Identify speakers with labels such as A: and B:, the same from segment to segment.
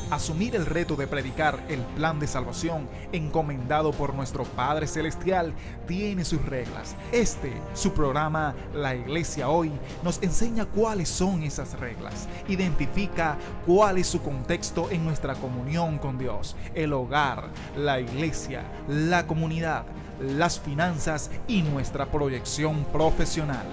A: Asumir el reto de predicar el plan de salvación encomendado por nuestro Padre Celestial tiene sus reglas. Su programa, La Iglesia Hoy, nos enseña cuáles son esas reglas, identifica cuál es su contexto en nuestra comunión con Dios, el hogar, la iglesia, la comunidad, las finanzas y nuestra proyección profesional.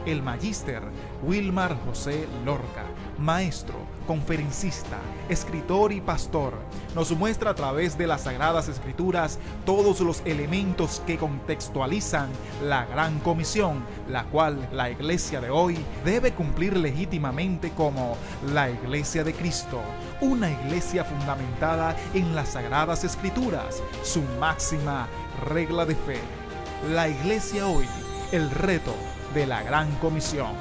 A: El magíster Wilmar José Lorca, maestro, conferencista, escritor y pastor, nos muestra a través de las Sagradas Escrituras todos los elementos que contextualizan la Gran Comisión, la cual la iglesia de hoy debe cumplir legítimamente como la Iglesia de Cristo, una iglesia fundamentada en las Sagradas Escrituras, su máxima regla de fe. La Iglesia Hoy, el reto de la Gran Comisión.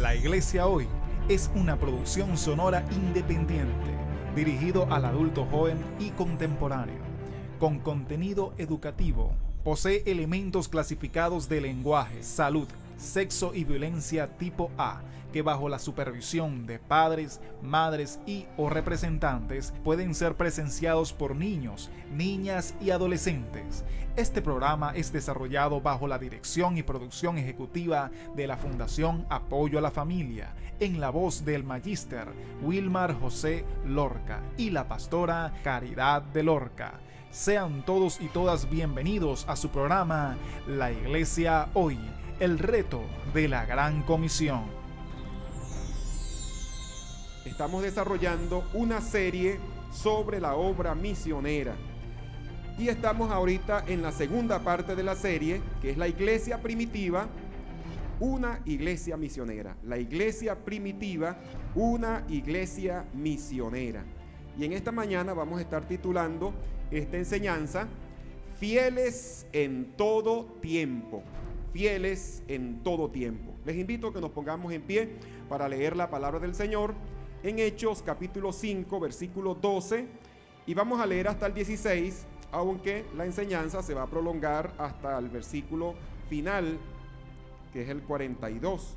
A: La Iglesia Hoy es una producción sonora independiente, dirigido al adulto joven y contemporáneo, con contenido educativo. Posee elementos clasificados de lenguaje, salud, sexo y violencia tipo A, que bajo la supervisión de padres, madres y o representantes pueden ser presenciados por niños, niñas y adolescentes. Este programa es desarrollado bajo la dirección y producción ejecutiva de la Fundación Apoyo a la Familia, en la voz del magíster Wilmar José Lorca y la pastora Caridad de Lorca. Sean todos y todas bienvenidos a su programa La Iglesia Hoy, el reto de la Gran Comisión.
B: Estamos desarrollando una serie sobre la obra misionera y estamos ahorita en la segunda parte de la serie, que es la iglesia primitiva, una iglesia misionera. La iglesia primitiva, una iglesia misionera. Y en esta mañana vamos a estar titulando esta enseñanza Fieles en todo tiempo. Fieles en todo tiempo. Les invito a que nos pongamos en pie para leer la palabra del Señor en Hechos capítulo 5 versículo 12, y vamos a leer hasta el 16, aunque la enseñanza se va a prolongar hasta el versículo final, que es el 42.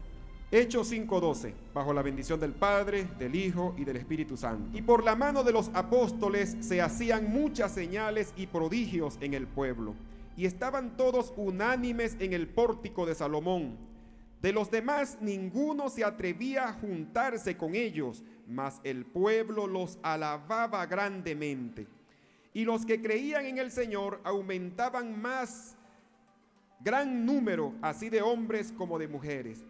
B: Hechos 5:12, bajo la bendición del Padre, del Hijo y del Espíritu Santo. Y por la mano de los apóstoles se hacían muchas señales y prodigios en el pueblo, y estaban todos unánimes en el pórtico de Salomón. De los demás ninguno se atrevía a juntarse con ellos, mas el pueblo los alababa grandemente. Y los que creían en el Señor aumentaban más gran número, así de hombres como de mujeres,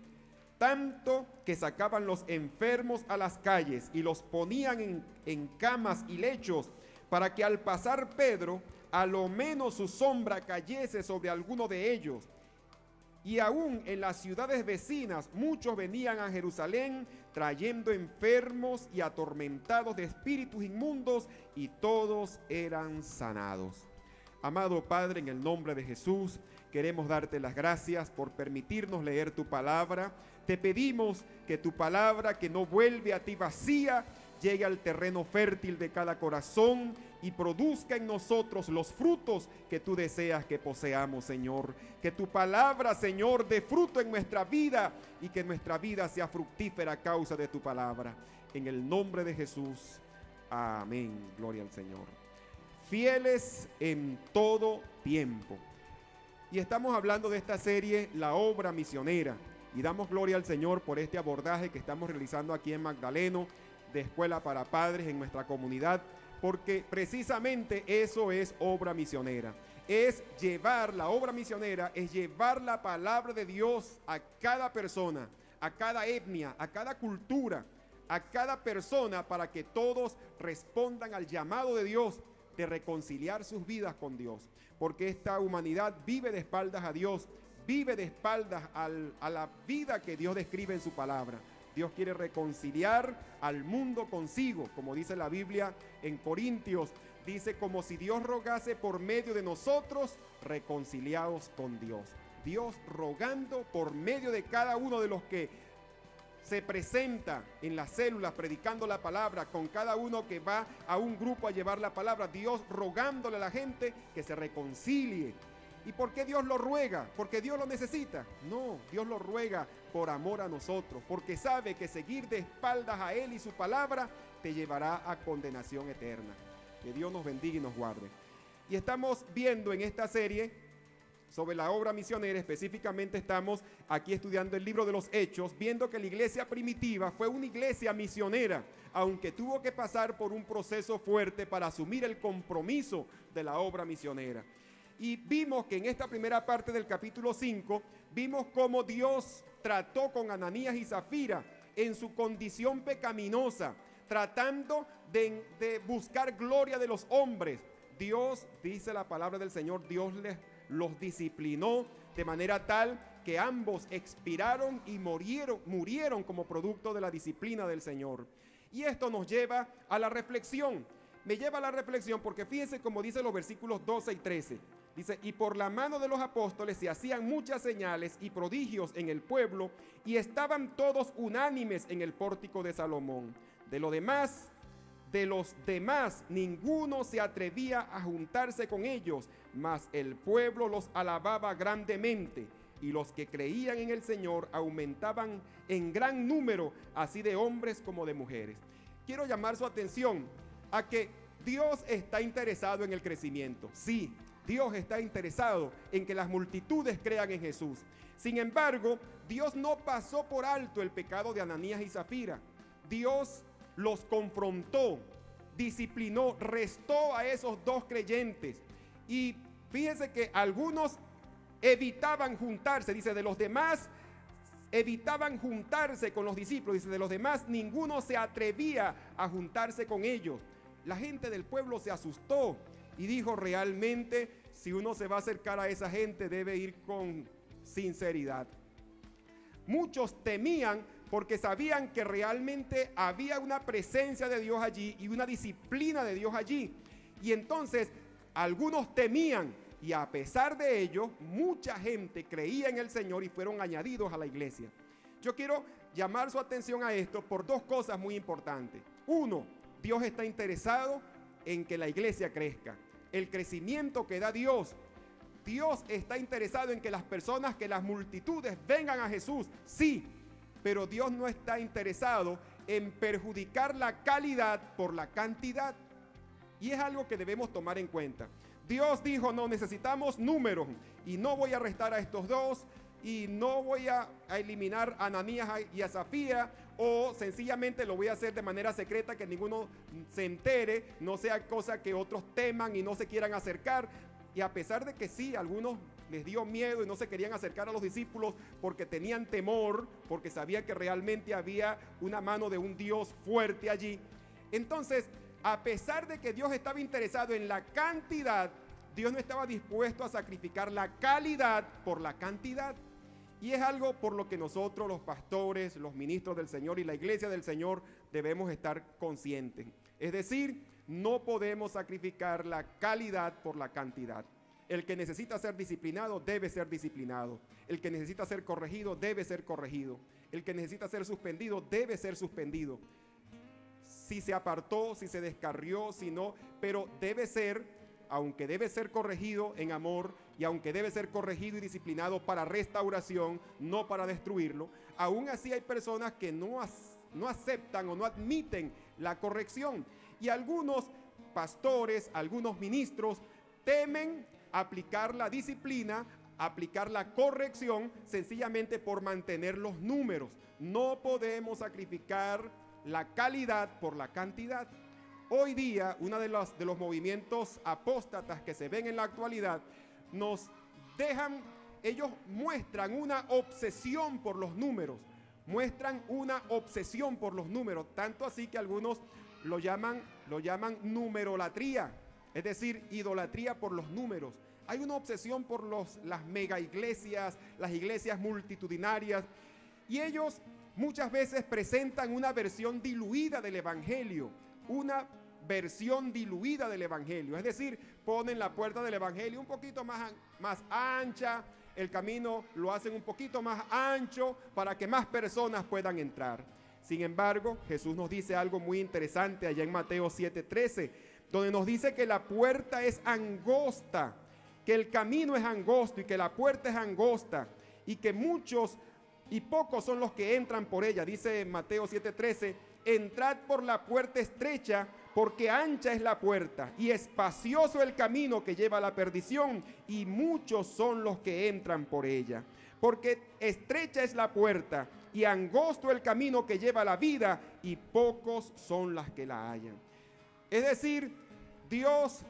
B: tanto que sacaban los enfermos a las calles y los ponían en camas y lechos, para que al pasar Pedro, a lo menos su sombra cayese sobre alguno de ellos. Y aún en las ciudades vecinas muchos venían a Jerusalén trayendo enfermos y atormentados de espíritus inmundos, y todos eran sanados. Amado Padre, en el nombre de Jesús, queremos darte las gracias por permitirnos leer tu palabra. Te pedimos que tu palabra, que no vuelve a ti vacía, llegue al terreno fértil de cada corazón y produzca en nosotros los frutos que tú deseas que poseamos, Señor. Que tu palabra, Señor, dé fruto en nuestra vida y que nuestra vida sea fructífera a causa de tu palabra. En el nombre de Jesús, amén. Gloria al Señor. Fieles en todo tiempo. Y estamos hablando de esta serie, La Obra Misionera. Y damos gloria al Señor por este abordaje que estamos realizando aquí en Magdaleno, de Escuela para Padres en nuestra comunidad, porque precisamente eso es obra misionera. Es llevar, la obra misionera es llevar la palabra de Dios a cada persona, a cada etnia, a cada cultura, a cada persona, para que todos respondan al llamado de Dios de reconciliar sus vidas con Dios, porque esta humanidad vive de espaldas a Dios, vive de espaldas a la vida que Dios describe en su palabra. Dios quiere reconciliar al mundo consigo, como dice la Biblia en Corintios, dice: como si Dios rogase por medio de nosotros, reconciliados con Dios. Dios rogando por medio de cada uno de los que se presenta en las células predicando la palabra, con cada uno que va a un grupo a llevar la palabra, Dios rogándole a la gente que se reconcilie. ¿Y por qué Dios lo ruega? ¿Porque Dios lo necesita? No, Dios lo ruega por amor a nosotros, porque sabe que seguir de espaldas a Él y su palabra te llevará a condenación eterna. Que Dios nos bendiga y nos guarde. Y estamos viendo en esta serie sobre la obra misionera, específicamente estamos aquí estudiando el libro de los Hechos, viendo que la iglesia primitiva fue una iglesia misionera, aunque tuvo que pasar por un proceso fuerte para asumir el compromiso de la obra misionera. Y vimos que en esta primera parte del capítulo 5, vimos cómo Dios trató con Ananías y Zafira en su condición pecaminosa, tratando de buscar gloria de los hombres. Dios, dice la palabra del Señor, Dios los disciplinó de manera tal que ambos expiraron y murieron como producto de la disciplina del Señor. Y esto nos lleva a la reflexión. Me lleva a la reflexión porque fíjense como dice los versículos 12 y 13. Dice, y por la mano de los apóstoles se hacían muchas señales y prodigios en el pueblo, y estaban todos unánimes en el pórtico de Salomón. De los demás, ninguno se atrevía a juntarse con ellos, mas el pueblo los alababa grandemente, y los que creían en el Señor aumentaban en gran número, así de hombres como de mujeres. Quiero llamar su atención a que Dios está interesado en el crecimiento. Sí, Dios está interesado en que las multitudes crean en Jesús. Sin embargo, Dios no pasó por alto el pecado de Ananías y Zafira. Dios los confrontó, disciplinó, restó a esos dos creyentes. Y fíjense que algunos evitaban juntarse, dice, de los demás evitaban juntarse con los discípulos, dice, de los demás ninguno se atrevía a juntarse con ellos. La gente del pueblo se asustó y dijo, realmente, si uno se va a acercar a esa gente, debe ir con sinceridad. Muchos temían porque sabían que realmente había una presencia de Dios allí y una disciplina de Dios allí. Y entonces, algunos temían, y a pesar de ello, mucha gente creía en el Señor y fueron añadidos a la iglesia. Yo quiero llamar su atención a esto por dos cosas muy importantes. Uno, Dios está interesado en que la iglesia crezca. El crecimiento que da Dios está interesado en que las personas, que las multitudes vengan a Jesús, sí, pero Dios no está interesado en perjudicar la calidad por la cantidad. Y es algo que debemos tomar en cuenta. Dios dijo, no, necesitamos números, y no voy a restar a estos dos, y no voy a eliminar a Ananías y a Zafira, o sencillamente lo voy a hacer de manera secreta, que ninguno se entere, no sea cosa que otros teman y no se quieran acercar. Y a pesar de que sí, a algunos les dio miedo y no se querían acercar a los discípulos porque tenían temor, porque sabían que realmente había una mano de un Dios fuerte allí. Entonces, a pesar de que Dios estaba interesado en la cantidad, Dios no estaba dispuesto a sacrificar la calidad por la cantidad. Y es algo por lo que nosotros, los pastores, los ministros del Señor y la iglesia del Señor debemos estar conscientes. Es decir, no podemos sacrificar la calidad por la cantidad. El que necesita ser disciplinado debe ser disciplinado. El que necesita ser corregido debe ser corregido. El que necesita ser suspendido debe ser suspendido. Si se apartó, si se descarrió, si no, pero debe ser, aunque debe ser corregido en amor y aunque debe ser corregido y disciplinado para restauración, no para destruirlo, aún así hay personas que no aceptan o no admiten la corrección. Y algunos pastores, algunos ministros temen aplicar la disciplina, aplicar la corrección, sencillamente por mantener los números. No podemos sacrificar la calidad por la cantidad. Hoy día, uno de los movimientos apóstatas que se ven en la actualidad, ellos muestran una obsesión por los números, tanto así que algunos lo llaman numerolatría, es decir, idolatría por los números. Hay una obsesión por las mega iglesias, las iglesias multitudinarias, y ellos muchas veces presentan una versión diluida del evangelio, es decir, ponen la puerta del evangelio un poquito más ancha, el camino lo hacen un poquito más ancho para que más personas puedan entrar. Sin embargo, Jesús nos dice algo muy interesante allá en Mateo 7:13, donde nos dice que la puerta es angosta que el camino es angosto y que la puerta es angosta y que muchos y pocos son los que entran por ella. Dice Mateo 7:13, entrad por la puerta estrecha, porque ancha es la puerta y espacioso el camino que lleva a la perdición, y muchos son los que entran por ella. Porque estrecha es la puerta y angosto el camino que lleva a la vida, y pocos son las que la hallan. Es decir, Dios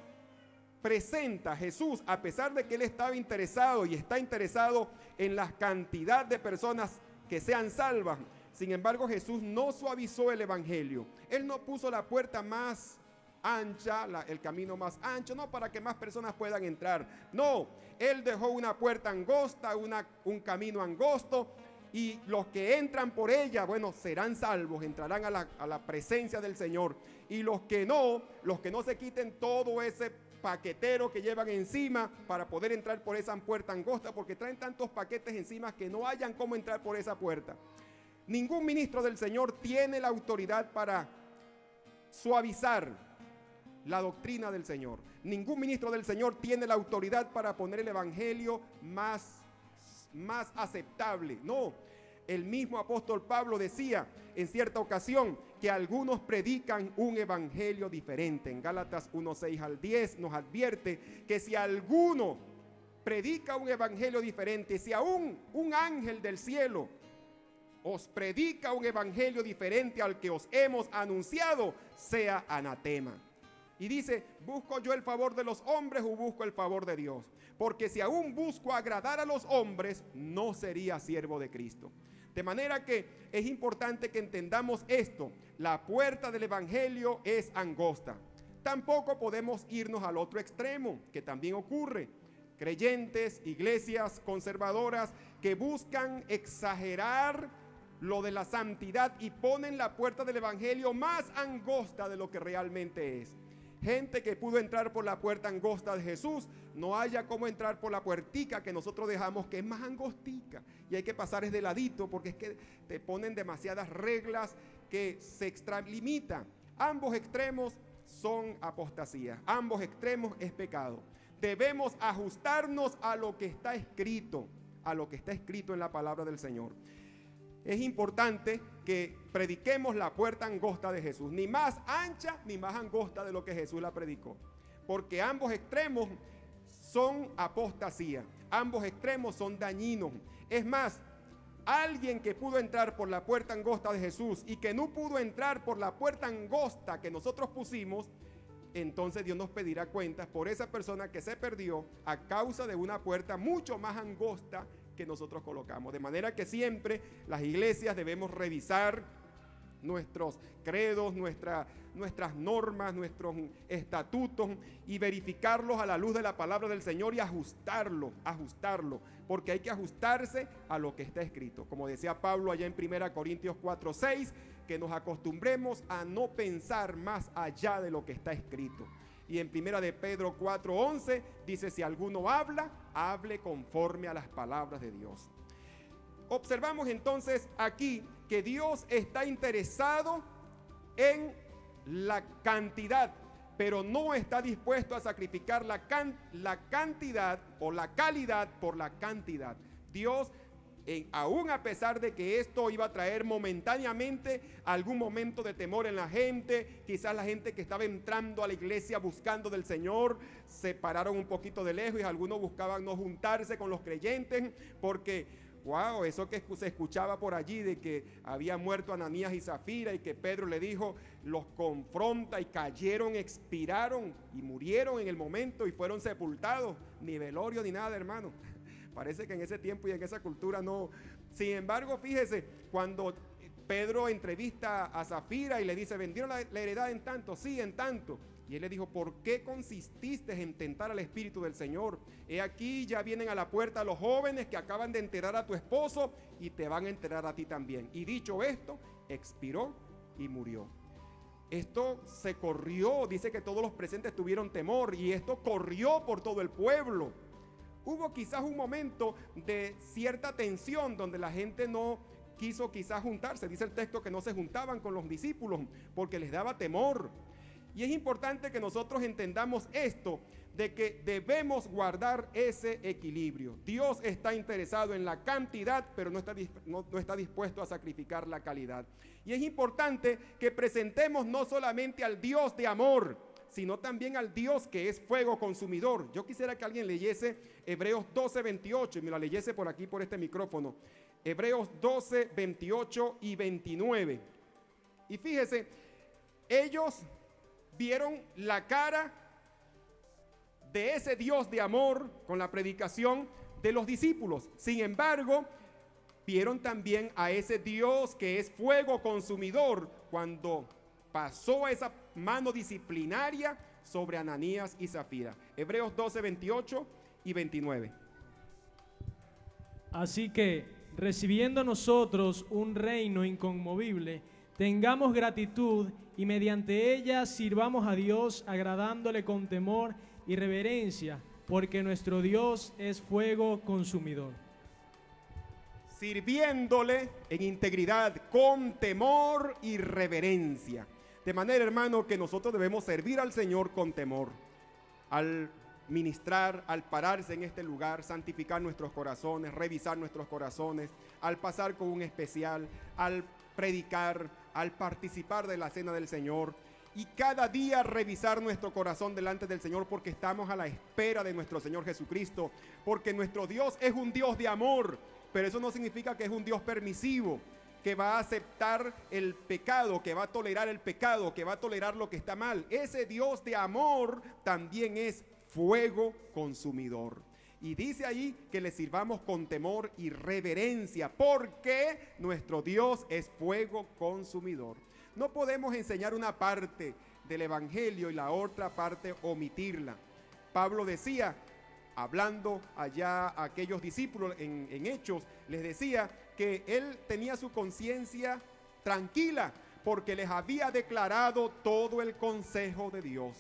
B: presenta a Jesús, a pesar de que él estaba interesado y está interesado en la cantidad de personas que sean salvas. Sin embargo, Jesús no suavizó el evangelio. Él no puso la puerta más ancha, el camino más ancho, no para que más personas puedan entrar. No, él dejó una puerta angosta, un camino angosto, y los que entran por ella, bueno, serán salvos, entrarán a la presencia del Señor. Y los que no se quiten todo ese paquetero que llevan encima para poder entrar por esa puerta angosta, porque traen tantos paquetes encima que no hayan cómo entrar por esa puerta. Ningún ministro del Señor tiene la autoridad para suavizar la doctrina del Señor. Ningún ministro del Señor tiene la autoridad para poner el evangelio más aceptable. No, el mismo apóstol Pablo decía en cierta ocasión que algunos predican un evangelio diferente. En Gálatas 1:6 al 10 nos advierte que si alguno predica un evangelio diferente, si aún un ángel del cielo os predica un evangelio diferente al que os hemos anunciado, sea anatema. Y dice, ¿busco yo el favor de los hombres o busco el favor de Dios? Porque si aún busco agradar a los hombres, no sería siervo de Cristo. De manera que es importante que entendamos esto. La puerta del evangelio es angosta. Tampoco podemos irnos al otro extremo, que también ocurre. Creyentes, iglesias conservadoras que buscan exagerar lo de la santidad y ponen la puerta del evangelio más angosta de lo que realmente es. Gente que pudo entrar por la puerta angosta de Jesús, no haya cómo entrar por la puertica que nosotros dejamos, que es más angostica, y hay que pasar es de ladito, porque es que te ponen demasiadas reglas que se extralimitan. Ambos extremos son apostasía, ambos extremos es pecado. Debemos ajustarnos a lo que está escrito, en la palabra del Señor. Es importante que prediquemos la puerta angosta de Jesús, ni más ancha ni más angosta de lo que Jesús la predicó, porque ambos extremos son apostasía, ambos extremos son dañinos. Es más, alguien que pudo entrar por la puerta angosta de Jesús y que no pudo entrar por la puerta angosta que nosotros pusimos, entonces Dios nos pedirá cuentas por esa persona que se perdió a causa de una puerta mucho más angosta que nosotros colocamos. De manera que siempre las iglesias debemos revisar nuestros credos, nuestras normas, nuestros estatutos, y verificarlos a la luz de la palabra del Señor y ajustarlo, porque hay que ajustarse a lo que está escrito. Como decía Pablo allá en 1 Corintios 4:6, que nos acostumbremos a no pensar más allá de lo que está escrito. Y en 1 de Pedro 4:11 dice, si alguno habla, hable conforme a las palabras de Dios. Observamos entonces aquí que Dios está interesado en la cantidad, pero no está dispuesto a sacrificar la cantidad o la calidad por la cantidad. Dios, aún a pesar de que esto iba a traer momentáneamente algún momento de temor en la gente, quizás la gente que estaba entrando a la iglesia buscando del Señor se pararon un poquito de lejos y algunos buscaban no juntarse con los creyentes porque wow, eso que se escuchaba por allí de que había muerto Ananías y Zafira y que Pedro le dijo, los confronta, y cayeron, expiraron y murieron en el momento y fueron sepultados, ni velorio ni nada, hermano. Parece que en ese tiempo y en esa cultura no. Sin embargo, fíjese, cuando Pedro entrevista a Zafira y le dice, ¿vendieron la heredad en tanto? Sí, en tanto. Y él le dijo, ¿por qué consististe en tentar al Espíritu del Señor? He aquí, ya vienen a la puerta los jóvenes que acaban de enterrar a tu esposo y te van a enterrar a ti también. Y dicho esto, expiró y murió. Esto se corrió, dice que todos los presentes tuvieron temor y esto corrió por todo el pueblo. Hubo quizás un momento de cierta tensión donde la gente no quiso quizás juntarse. Dice el texto que no se juntaban con los discípulos porque les daba temor. Y es importante que nosotros entendamos esto, de que debemos guardar ese equilibrio. Dios está interesado en la cantidad, pero no está dispuesto a sacrificar la calidad. Y es importante que presentemos no solamente al Dios de amor, sino también al Dios que es fuego consumidor. Yo quisiera que alguien leyese Hebreos 12, 28 y me la leyese por aquí, por este micrófono. Hebreos 12, 28 y 29. Y fíjese, ellos vieron la cara de ese Dios de amor con la predicación de los discípulos. Sin embargo, vieron también a ese Dios que es fuego consumidor cuando pasó a esa mano disciplinaria sobre Ananías y Zafira. Hebreos 12, 28 y 29.
C: Así que, recibiendo nosotros un reino inconmovible, tengamos gratitud y mediante ella sirvamos a Dios agradándole con temor y reverencia, porque nuestro Dios es fuego consumidor.
B: Sirviéndole en integridad, con temor y reverencia. De manera, hermano, que nosotros debemos servir al Señor con temor. Al ministrar, al pararse en este lugar, santificar nuestros corazones, revisar nuestros corazones, al pasar con un especial, al predicar, al participar de la cena del Señor, y cada día revisar nuestro corazón delante del Señor, porque estamos a la espera de nuestro Señor Jesucristo, porque nuestro Dios es un Dios de amor, pero eso no significa que es un Dios permisivo, que va a aceptar el pecado, que va a tolerar el pecado, que va a tolerar lo que está mal. Ese Dios de amor también es fuego consumidor. Y dice ahí que le sirvamos con temor y reverencia, porque nuestro Dios es fuego consumidor. No podemos enseñar una parte del evangelio y la otra parte omitirla. Pablo decía, hablando allá a aquellos discípulos en Hechos, les decía que él tenía su conciencia tranquila porque les había declarado todo el consejo de Dios.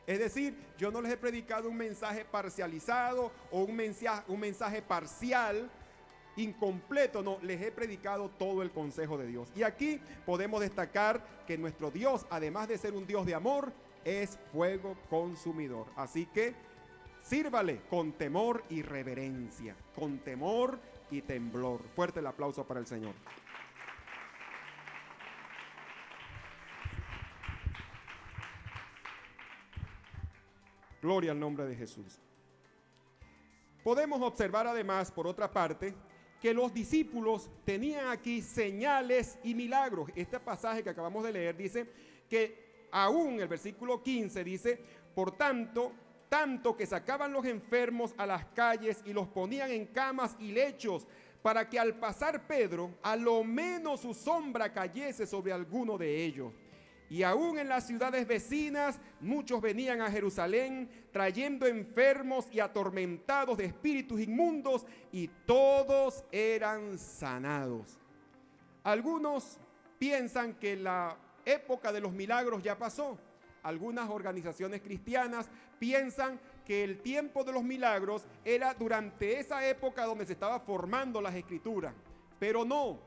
B: Es decir, yo no les he predicado un mensaje parcializado o un mensaje parcial, incompleto, no, les he predicado todo el consejo de Dios. Y aquí podemos destacar que nuestro Dios, además de ser un Dios de amor, es fuego consumidor. Así que sírvale con temor y reverencia, con temor y temblor. Fuerte el aplauso para el Señor. Gloria al nombre de Jesús. Podemos observar además, por otra parte, que los discípulos tenían aquí señales y milagros. Este pasaje que acabamos de leer dice que aún el versículo 15 dice, por tanto que sacaban los enfermos a las calles y los ponían en camas y lechos, para que al pasar Pedro, a lo menos su sombra cayese sobre alguno de ellos. Y aún en las ciudades vecinas, muchos venían a Jerusalén, trayendo enfermos y atormentados de espíritus inmundos, y todos eran sanados. Algunos piensan que la época de los milagros ya pasó. Algunas organizaciones cristianas piensan que el tiempo de los milagros era durante esa época donde se estaba formando las escrituras. Pero no,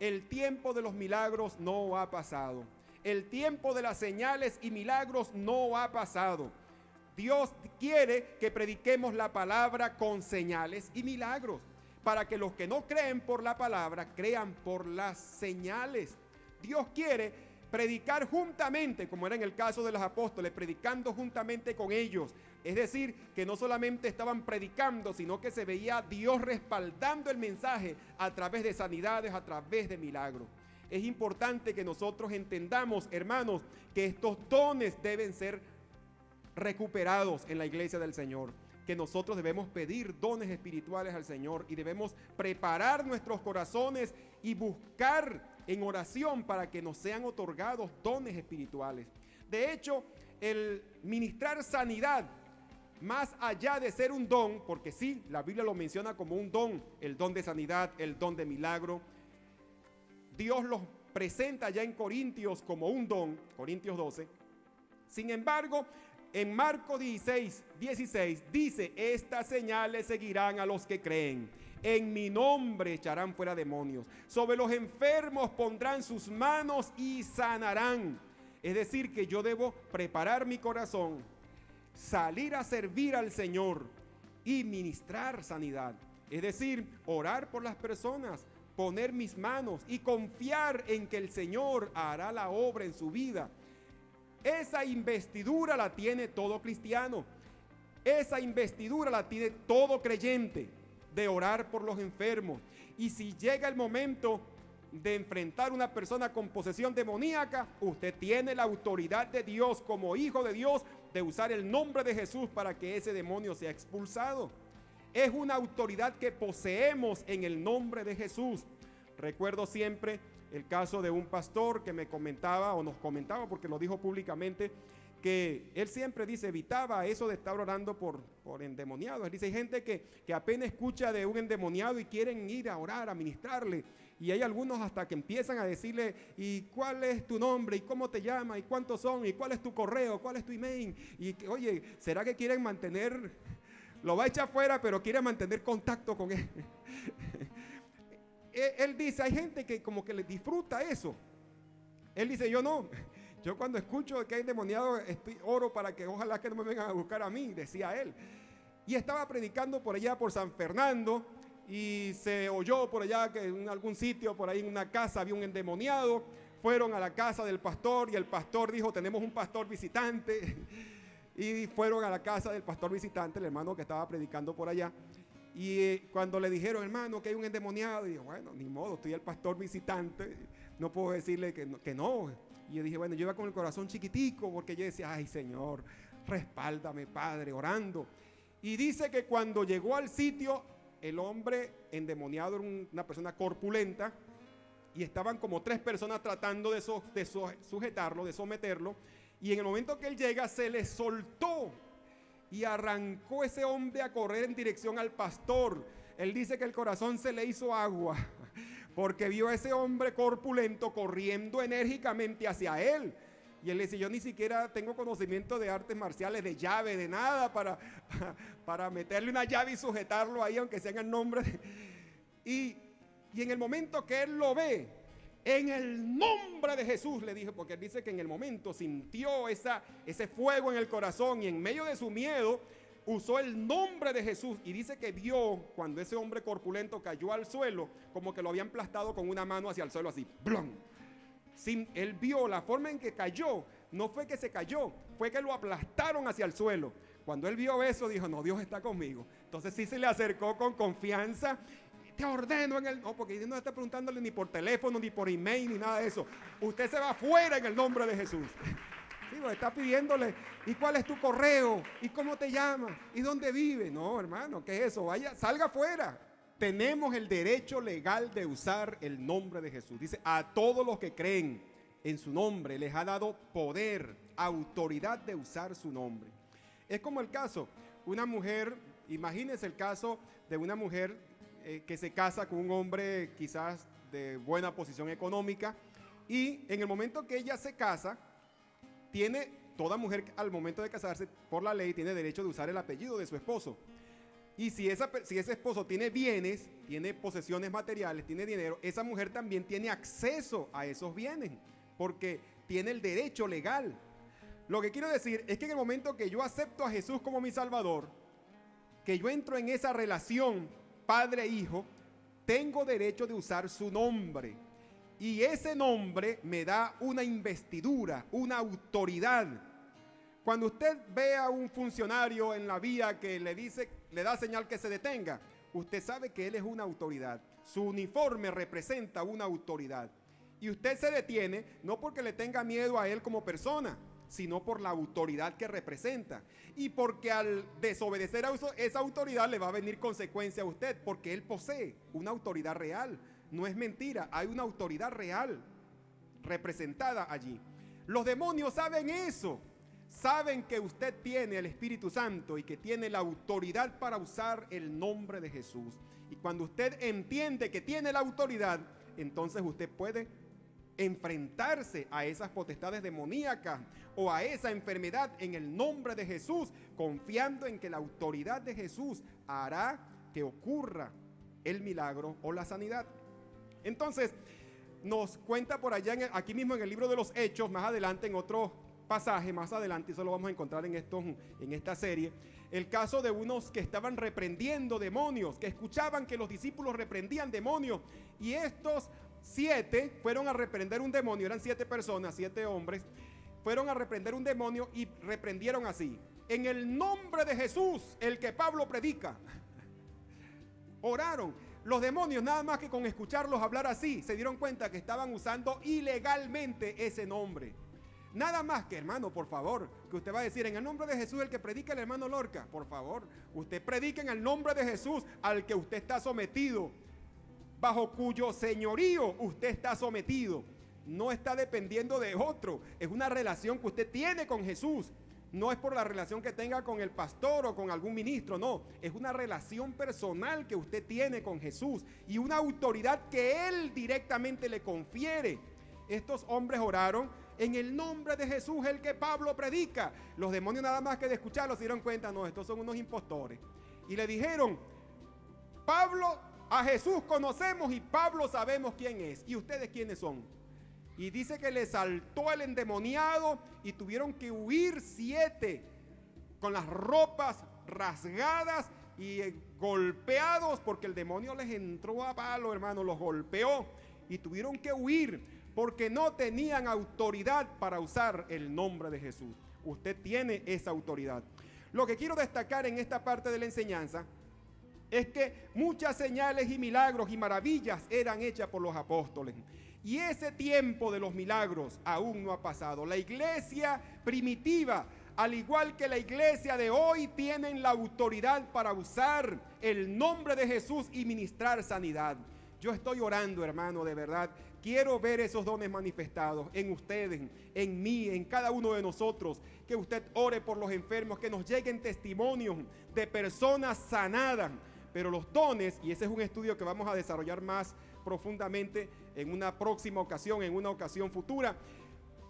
B: el tiempo de los milagros no ha pasado. El tiempo de las señales y milagros no ha pasado. Dios quiere que prediquemos la palabra con señales y milagros, para que los que no creen por la palabra crean por las señales. Dios quiere predicar juntamente, como era en el caso de los apóstoles, predicando juntamente con ellos. Es decir, que no solamente estaban predicando, sino que se veía a Dios respaldando el mensaje a través de sanidades, a través de milagros. Es importante que nosotros entendamos, hermanos, que estos dones deben ser recuperados en la iglesia del Señor, que nosotros debemos pedir dones espirituales al Señor y debemos preparar nuestros corazones y buscar en oración para que nos sean otorgados dones espirituales. De hecho, el ministrar sanidad, más allá de ser un don, porque sí, la Biblia lo menciona como un don, el don de sanidad, el don de milagro, Dios los presenta ya en Corintios como un don, Corintios 12. Sin embargo, en Marcos 16 dice, estas señales seguirán a los que creen. En mi nombre echarán fuera demonios. Sobre los enfermos pondrán sus manos y sanarán. Es decir, que yo debo preparar mi corazón, salir a servir al Señor y ministrar sanidad. Es decir, orar por las personas, poner mis manos y confiar en que el Señor hará la obra en su vida. Esa investidura la tiene todo cristiano. Esa investidura la tiene todo creyente, de orar por los enfermos. Y si llega el momento de enfrentar a una persona con posesión demoníaca, usted tiene la autoridad de Dios como hijo de Dios de usar el nombre de Jesús para que ese demonio sea expulsado. Es una autoridad que poseemos en el nombre de Jesús. Recuerdo siempre el caso de un pastor que me comentaba, o nos comentaba porque lo dijo públicamente, que él siempre dice, evitaba eso de estar orando por endemoniados. Él dice, hay gente que apenas escucha de un endemoniado y quieren ir a orar, a ministrarle. Y hay algunos hasta que empiezan a decirle, ¿y cuál es tu nombre? ¿Y cómo te llamas? ¿Y cuántos son? ¿Y cuál es tu correo? ¿Cuál es tu email? Y oye, ¿será que quieren mantener, lo va a echar fuera, pero quiere mantener contacto con él? Él dice, hay gente que como que le disfruta eso. Él dice, yo no. Yo cuando escucho que hay endemoniados, oro para que ojalá que no me vengan a buscar a mí, decía él. Y estaba predicando por allá por San Fernando y se oyó por allá que en algún sitio, por ahí en una casa había un endemoniado. Fueron a la casa del pastor y el pastor dijo, tenemos un pastor visitante. Y fueron a la casa del pastor visitante, el hermano que estaba predicando por allá. Y cuando le dijeron, hermano, que hay un endemoniado, dijo, bueno, ni modo, estoy el pastor visitante, no puedo decirle que no. Y yo dije, bueno, yo iba con el corazón chiquitico, porque yo decía, ay Señor, respáldame, Padre, orando. Y dice que cuando llegó al sitio, el hombre endemoniado era una persona corpulenta, y estaban como 3 personas tratando de sujetarlo, de someterlo, y en el momento que él llega, se le soltó, y arrancó ese hombre a correr en dirección al pastor. Él dice que el corazón se le hizo agua, porque vio a ese hombre corpulento corriendo enérgicamente hacia él. Y él le dice, yo ni siquiera tengo conocimiento de artes marciales, de llave, de nada, para meterle una llave y sujetarlo ahí, aunque sea en el nombre. Y en el momento que él lo ve, en el nombre de Jesús, le dijo, porque él dice que en el momento sintió ese fuego en el corazón y en medio de su miedo, usó el nombre de Jesús y dice que vio cuando ese hombre corpulento cayó al suelo, como que lo habían aplastado con una mano hacia el suelo así, ¡blum! Él vio la forma en que cayó, no fue que se cayó, fue que lo aplastaron hacia el suelo. Cuando él vio eso, dijo, no, Dios está conmigo. Entonces sí se le acercó con confianza. Te ordeno en el... No, porque Dios no está preguntándole ni por teléfono, ni por email, ni nada de eso. Usted se va afuera en el nombre de Jesús. Sí, está pidiéndole, ¿y cuál es tu correo? ¿Y cómo te llamas? ¿Y dónde vive? No, hermano, ¿qué es eso? Vaya, salga afuera. Tenemos el derecho legal de usar el nombre de Jesús. Dice, a todos los que creen en su nombre les ha dado poder, autoridad de usar su nombre. Es como el caso, una mujer, imagínense el caso de una mujer que se casa con un hombre quizás de buena posición económica, y en el momento que ella se casa, toda mujer al momento de casarse, por la ley, tiene derecho de usar el apellido de su esposo. Y si ese esposo tiene bienes, tiene posesiones materiales, tiene dinero, esa mujer también tiene acceso a esos bienes, porque tiene el derecho legal. Lo que quiero decir es que en el momento que yo acepto a Jesús como mi Salvador, que yo entro en esa relación padre-hijo, tengo derecho de usar su nombre. Y ese nombre me da una investidura, una autoridad. Cuando usted ve a un funcionario en la vía que le da señal que se detenga, usted sabe que él es una autoridad. Su uniforme representa una autoridad. Y usted se detiene no porque le tenga miedo a él como persona, sino por la autoridad que representa. Y porque al desobedecer a esa autoridad le va a venir consecuencia a usted, porque él posee una autoridad real. No es mentira, hay una autoridad real representada allí. Los demonios saben eso. Saben que usted tiene el Espíritu Santo y que tiene la autoridad para usar el nombre de Jesús. Y cuando usted entiende que tiene la autoridad, entonces usted puede enfrentarse a esas potestades demoníacas o a esa enfermedad en el nombre de Jesús, confiando en que la autoridad de Jesús hará que ocurra el milagro o la sanidad. Entonces, nos cuenta por allá, aquí mismo en el libro de los Hechos, más adelante en otro pasaje más adelante, eso lo vamos a encontrar en esta serie, el caso de unos que estaban reprendiendo demonios, que escuchaban que los discípulos reprendían demonios, y estos 7 fueron a reprender un demonio. Eran 7 personas, 7 hombres, fueron a reprender un demonio y reprendieron así: en el nombre de Jesús, el que Pablo predica. Oraron. Los demonios, nada más que con escucharlos hablar así, se dieron cuenta que estaban usando ilegalmente ese nombre. Nada más que, hermano, por favor, que usted va a decir: en el nombre de Jesús, el que predica el hermano Lorca. Por favor, usted predica en el nombre de Jesús al que usted está sometido, bajo cuyo señorío usted está sometido. No está dependiendo de otro. Es una relación que usted tiene con Jesús. No es por la relación que tenga con el pastor o con algún ministro, no. Es una relación personal que usted tiene con Jesús y una autoridad que Él directamente le confiere. Estos hombres oraron en el nombre de Jesús, el que Pablo predica. Los demonios, nada más que de escucharlos, se dieron cuenta: no, estos son unos impostores. Y le dijeron: Pablo, a Jesús conocemos y Pablo sabemos quién es. ¿Y ustedes quiénes son? Y dice que le saltó el endemoniado y tuvieron que huir 7 con las ropas rasgadas y golpeados, porque el demonio les entró a palo, hermano, los golpeó y tuvieron que huir porque no tenían autoridad para usar el nombre de Jesús. Usted tiene esa autoridad. Lo que quiero destacar en esta parte de la enseñanza es que muchas señales y milagros y maravillas eran hechas por los apóstoles. Y ese tiempo de los milagros aún no ha pasado. La iglesia primitiva, al igual que la iglesia de hoy, tienen la autoridad para usar el nombre de Jesús y ministrar sanidad. Yo estoy orando, hermano, de verdad. Quiero ver esos dones manifestados en ustedes, en mí, en cada uno de nosotros. Que usted ore por los enfermos, que nos lleguen testimonios de personas sanadas. Pero los dones, y ese es un estudio que vamos a desarrollar más profundamente en una próxima ocasión, en una ocasión futura,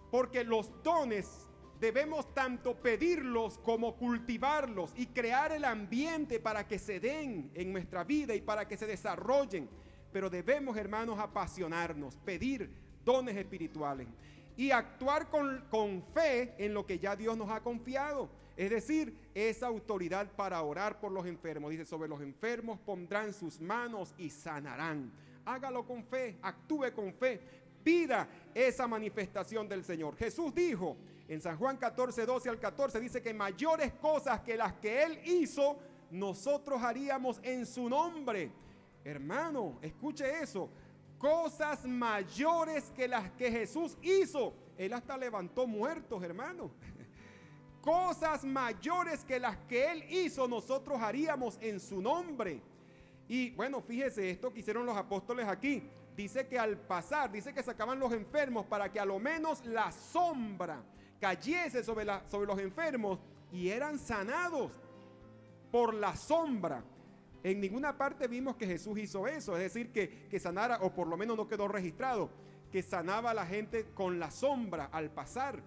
B: porque los dones debemos tanto pedirlos como cultivarlos y crear el ambiente para que se den en nuestra vida y para que se desarrollen. Pero debemos, hermanos, apasionarnos, pedir dones espirituales y actuar con fe en lo que ya Dios nos ha confiado. Es decir, esa autoridad para orar por los enfermos. Dice: sobre los enfermos pondrán sus manos y sanarán. Hágalo con fe, actúe con fe, pida esa manifestación del Señor. Jesús dijo en San Juan 14, 12 al 14, dice que mayores cosas que las que Él hizo, nosotros haríamos en su nombre. Hermano, escuche eso: cosas mayores que las que Jesús hizo. Él hasta levantó muertos, hermano. Cosas mayores que las que Él hizo, nosotros haríamos en su nombre. Y bueno, fíjese esto que hicieron los apóstoles aquí. Dice que al pasar, dice que sacaban los enfermos para que a lo menos la sombra cayese sobre los enfermos, y eran sanados por la sombra. En ninguna parte vimos que Jesús hizo eso, es decir, que sanara, o por lo menos no quedó registrado, que sanaba a la gente con la sombra al pasar.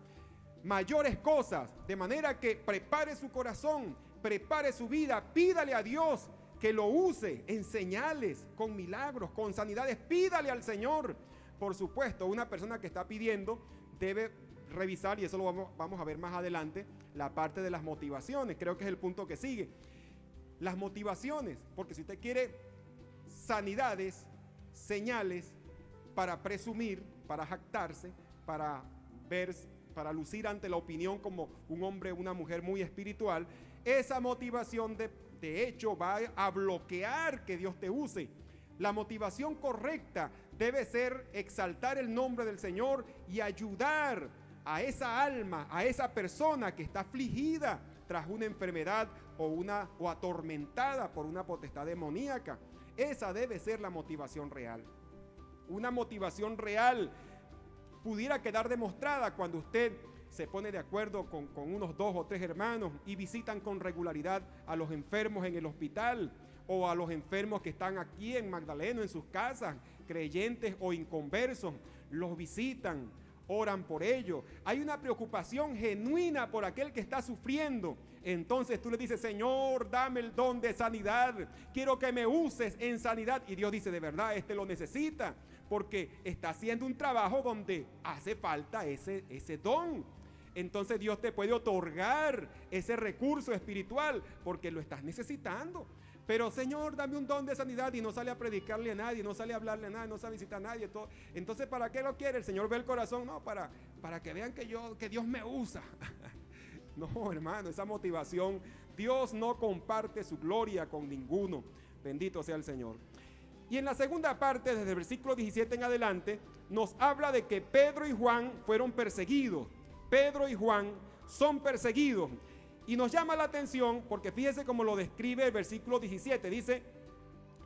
B: Mayores cosas, de manera que prepare su corazón, prepare su vida, pídale a Dios que lo use en señales, con milagros, con sanidades. Pídale al Señor. Por supuesto, una persona que está pidiendo debe revisar, y eso lo vamos a ver más adelante, la parte de las motivaciones. Creo que es el punto que sigue. Las motivaciones, porque si usted quiere sanidades, señales para presumir, para jactarse, para lucir ante la opinión como un hombre o una mujer muy espiritual, esa motivación de hecho va a bloquear que Dios te use. La motivación correcta debe ser exaltar el nombre del Señor y ayudar a esa alma, a esa persona que está afligida tras una enfermedad o atormentada por una potestad demoníaca. Esa debe ser la motivación real. Una motivación real pudiera quedar demostrada cuando usted se pone de acuerdo con unos 2 o 3 hermanos y visitan con regularidad a los enfermos en el hospital, o a los enfermos que están aquí en Magdaleno, en sus casas, creyentes o inconversos. Los visitan, oran por ellos. Hay una preocupación genuina por aquel que está sufriendo. Entonces tú le dices: Señor, dame el don de sanidad, quiero que me uses en sanidad. Y Dios dice: de verdad, este lo necesita, porque está haciendo un trabajo donde hace falta ese don. entonces Dios te puede otorgar ese recurso espiritual porque lo estás necesitando. Pero Señor, dame un don de sanidad y no sale a predicarle a nadie, no sale a hablarle a nadie, no sale a visitar a nadie. Todo. Entonces, ¿para qué lo quiere? El Señor ve el corazón, no, para que vean que Dios me usa. No, hermano, esa motivación, Dios no comparte su gloria con ninguno. Bendito sea el Señor. Y en la segunda parte, desde el versículo 17 en adelante, nos habla de que Pedro y Juan fueron perseguidos. Pedro y Juan son perseguidos. Y nos llama la atención porque fíjese cómo lo describe el versículo 17. Dice,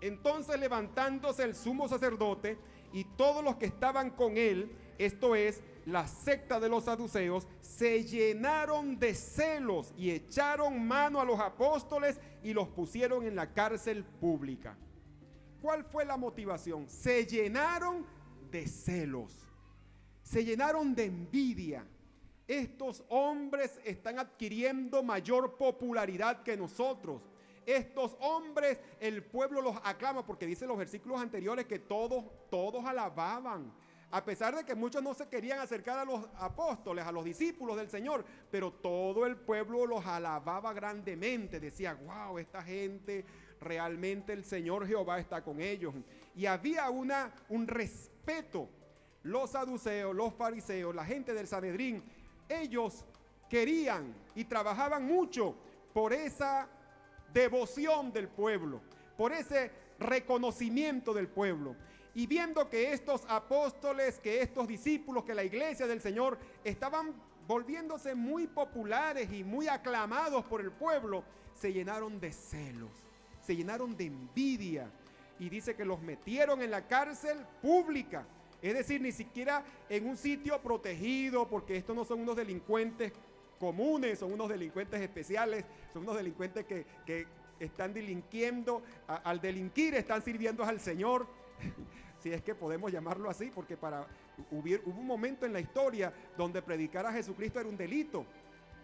B: entonces levantándose el sumo sacerdote y todos los que estaban con él, esto es, la secta de los saduceos, se llenaron de celos y echaron mano a los apóstoles y los pusieron en la cárcel pública. ¿Cuál fue la motivación? Se llenaron de celos, se llenaron de envidia. Estos hombres están adquiriendo mayor popularidad que nosotros. Estos hombres, el pueblo los aclama, porque dice en los versículos anteriores que todos alababan. A pesar de que muchos no se querían acercar a los apóstoles, a los discípulos del Señor, pero todo el pueblo los alababa grandemente. Decía, wow, esta gente, realmente el Señor Jehová está con ellos. Y había un respeto. Los saduceos, los fariseos, la gente del Sanedrín, ellos querían y trabajaban mucho por esa devoción del pueblo, por ese reconocimiento del pueblo. Y viendo que estos apóstoles, que estos discípulos, que la iglesia del Señor estaban volviéndose muy populares y muy aclamados por el pueblo, se llenaron de celos, se llenaron de envidia. Y dice que los metieron en la cárcel pública. Es decir, ni siquiera en un sitio protegido, porque estos no son unos delincuentes comunes, son unos delincuentes especiales, son unos delincuentes que están delinquiendo, al delinquir están sirviendo al Señor, si es que podemos llamarlo así, porque hubo un momento en la historia donde predicar a Jesucristo era un delito,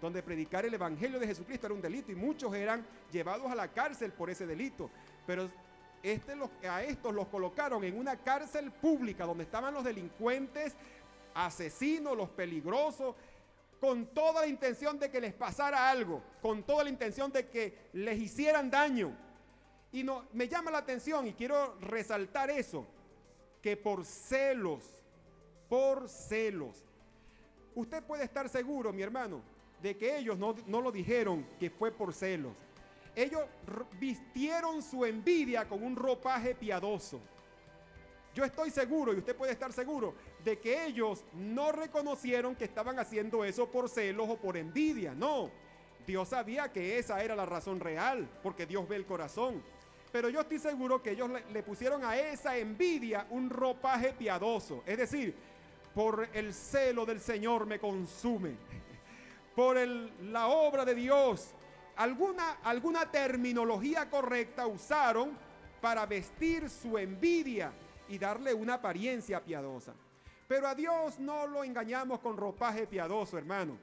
B: donde predicar el evangelio de Jesucristo era un delito, y muchos eran llevados a la cárcel por ese delito, pero a estos los colocaron en una cárcel pública donde estaban los delincuentes, asesinos, los peligrosos, con toda la intención de que les pasara algo, con toda la intención de que les hicieran daño. Y me llama la atención y quiero resaltar eso, que por celos, usted puede estar seguro, mi hermano, de que ellos no lo dijeron que fue por celos. Ellos vistieron su envidia con un ropaje piadoso. Yo estoy seguro, y usted puede estar seguro, de que ellos no reconocieron que estaban haciendo eso por celos o por envidia. No, Dios sabía que esa era la razón real, porque Dios ve el corazón. Pero yo estoy seguro que ellos le pusieron a esa envidia un ropaje piadoso. Es decir, por el celo del Señor me consume, por la obra de Dios. Alguna terminología correcta usaron para vestir su envidia y darle una apariencia piadosa. Pero a Dios no lo engañamos con ropaje piadoso, hermano.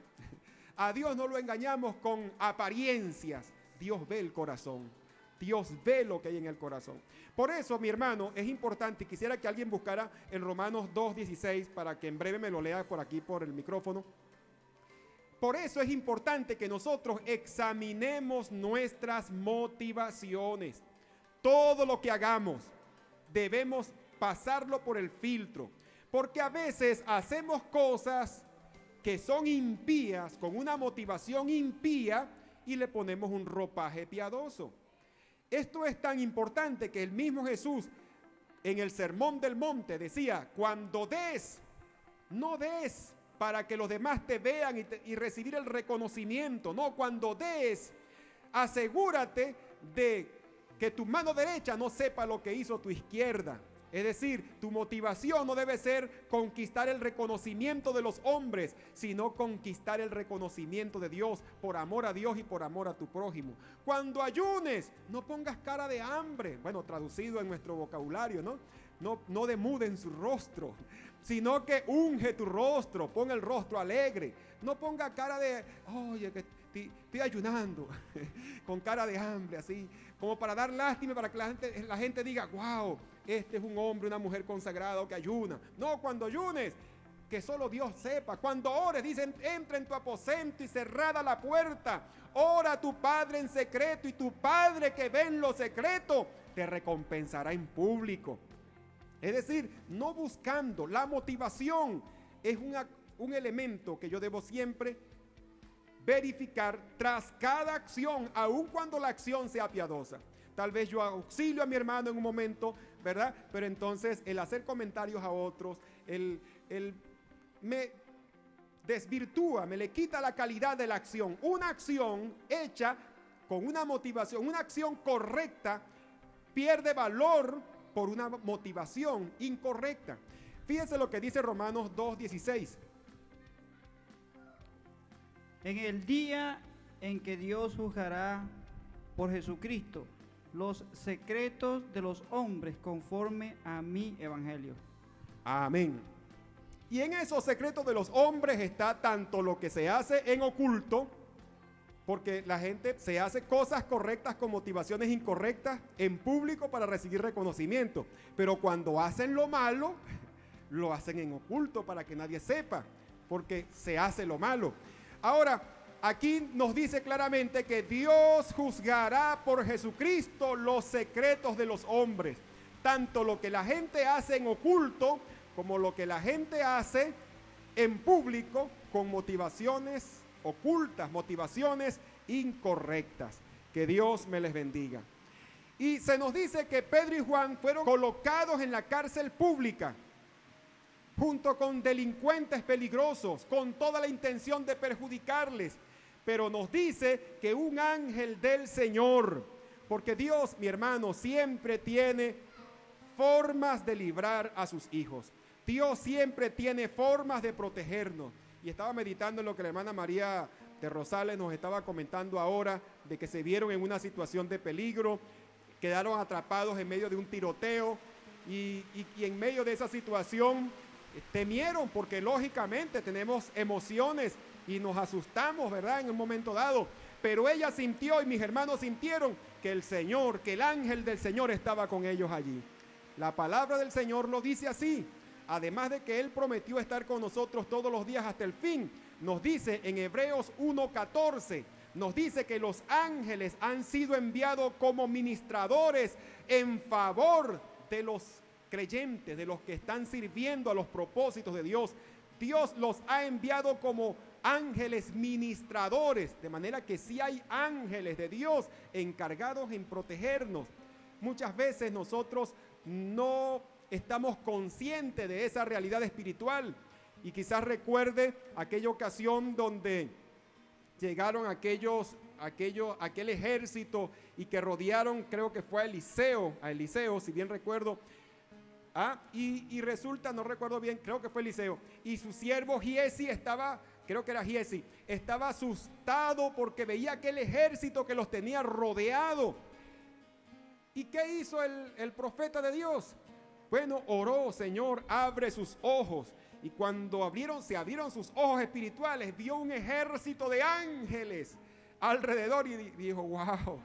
B: A Dios no lo engañamos con apariencias. Dios ve el corazón. Dios ve lo que hay en el corazón. Por eso, mi hermano, es importante, y quisiera que alguien buscara en Romanos 2:16 para que en breve me lo lea por aquí por el micrófono. Por eso es importante que nosotros examinemos nuestras motivaciones. Todo lo que hagamos debemos pasarlo por el filtro, porque a veces hacemos cosas que son impías, con una motivación impía, y le ponemos un ropaje piadoso. Esto es tan importante que el mismo Jesús en el Sermón del Monte decía, cuando des, no des para que los demás te vean y recibir el reconocimiento. No, cuando des, asegúrate de que tu mano derecha no sepa lo que hizo tu izquierda. Es decir, tu motivación no debe ser conquistar el reconocimiento de los hombres, sino conquistar el reconocimiento de Dios, por amor a Dios y por amor a tu prójimo. Cuando ayunes, no pongas cara de hambre. Bueno, traducido en nuestro vocabulario, ¿no? No demuden su rostro, sino que unge tu rostro, pon el rostro alegre. No ponga cara de, oye, que estoy ayunando, con cara de hambre, así, como para dar lástima, para que la gente diga, wow, este es un hombre, una mujer consagrada que ayuna. No, cuando ayunes, que solo Dios sepa. Cuando ores, dicen, entra en tu aposento y cerrada la puerta. Ora a tu Padre en secreto, y tu Padre que ve en lo secreto te recompensará en público. Es decir, no buscando. La motivación es un elemento que yo debo siempre verificar tras cada acción, aun cuando la acción sea piadosa. Tal vez yo auxilio a mi hermano en un momento, ¿verdad? Pero entonces el hacer comentarios a otros, me desvirtúa, me le quita la calidad de la acción. Una acción hecha con una motivación, una acción correcta, pierde valor por una motivación incorrecta. Fíjense lo que dice Romanos 2:16.
D: En el día en que Dios juzgará por Jesucristo los secretos de los hombres conforme a mi evangelio.
B: Amén. Y en esos secretos de los hombres está tanto lo que se hace en oculto, porque la gente se hace cosas correctas con motivaciones incorrectas en público para recibir reconocimiento, pero cuando hacen lo malo, lo hacen en oculto para que nadie sepa, porque se hace lo malo. Ahora, aquí nos dice claramente que Dios juzgará por Jesucristo los secretos de los hombres, tanto lo que la gente hace en oculto como lo que la gente hace en público con motivaciones ocultas, motivaciones incorrectas. Que Dios me les bendiga. Y se nos dice que Pedro y Juan fueron colocados en la cárcel pública junto con delincuentes peligrosos, con toda la intención de perjudicarles. Pero nos dice que un ángel del Señor, porque Dios, mi hermano, siempre tiene formas de librar a sus hijos. Dios siempre tiene formas de protegernos. Y estaba meditando en lo que la hermana María de Rosales nos estaba comentando ahora, de que se vieron en una situación de peligro, quedaron atrapados en medio de un tiroteo y en medio de esa situación temieron, porque lógicamente tenemos emociones y nos asustamos, ¿verdad?, en un momento dado. Pero ella sintió, y mis hermanos sintieron, que el Señor, que el ángel del Señor estaba con ellos allí. La palabra del Señor lo dice así. Además de que Él prometió estar con nosotros todos los días hasta el fin, nos dice en Hebreos 1:14, nos dice que los ángeles han sido enviados como ministradores en favor de los creyentes, de los que están sirviendo a los propósitos de Dios. Dios los ha enviado como ángeles ministradores, de manera que sí hay ángeles de Dios encargados en protegernos. Muchas veces nosotros no estamos conscientes de esa realidad espiritual, y quizás recuerde aquella ocasión donde llegaron aquel ejército y que rodearon, creo que fue a Eliseo, si bien recuerdo, y resulta, no recuerdo bien, creo que fue Eliseo, y su siervo Giesi estaba asustado porque veía aquel ejército que los tenía rodeado. ¿Y qué hizo el profeta de Dios? Bueno, oró: Señor, abre sus ojos. Y cuando se abrieron sus ojos espirituales, vio un ejército de ángeles alrededor y dijo: wow,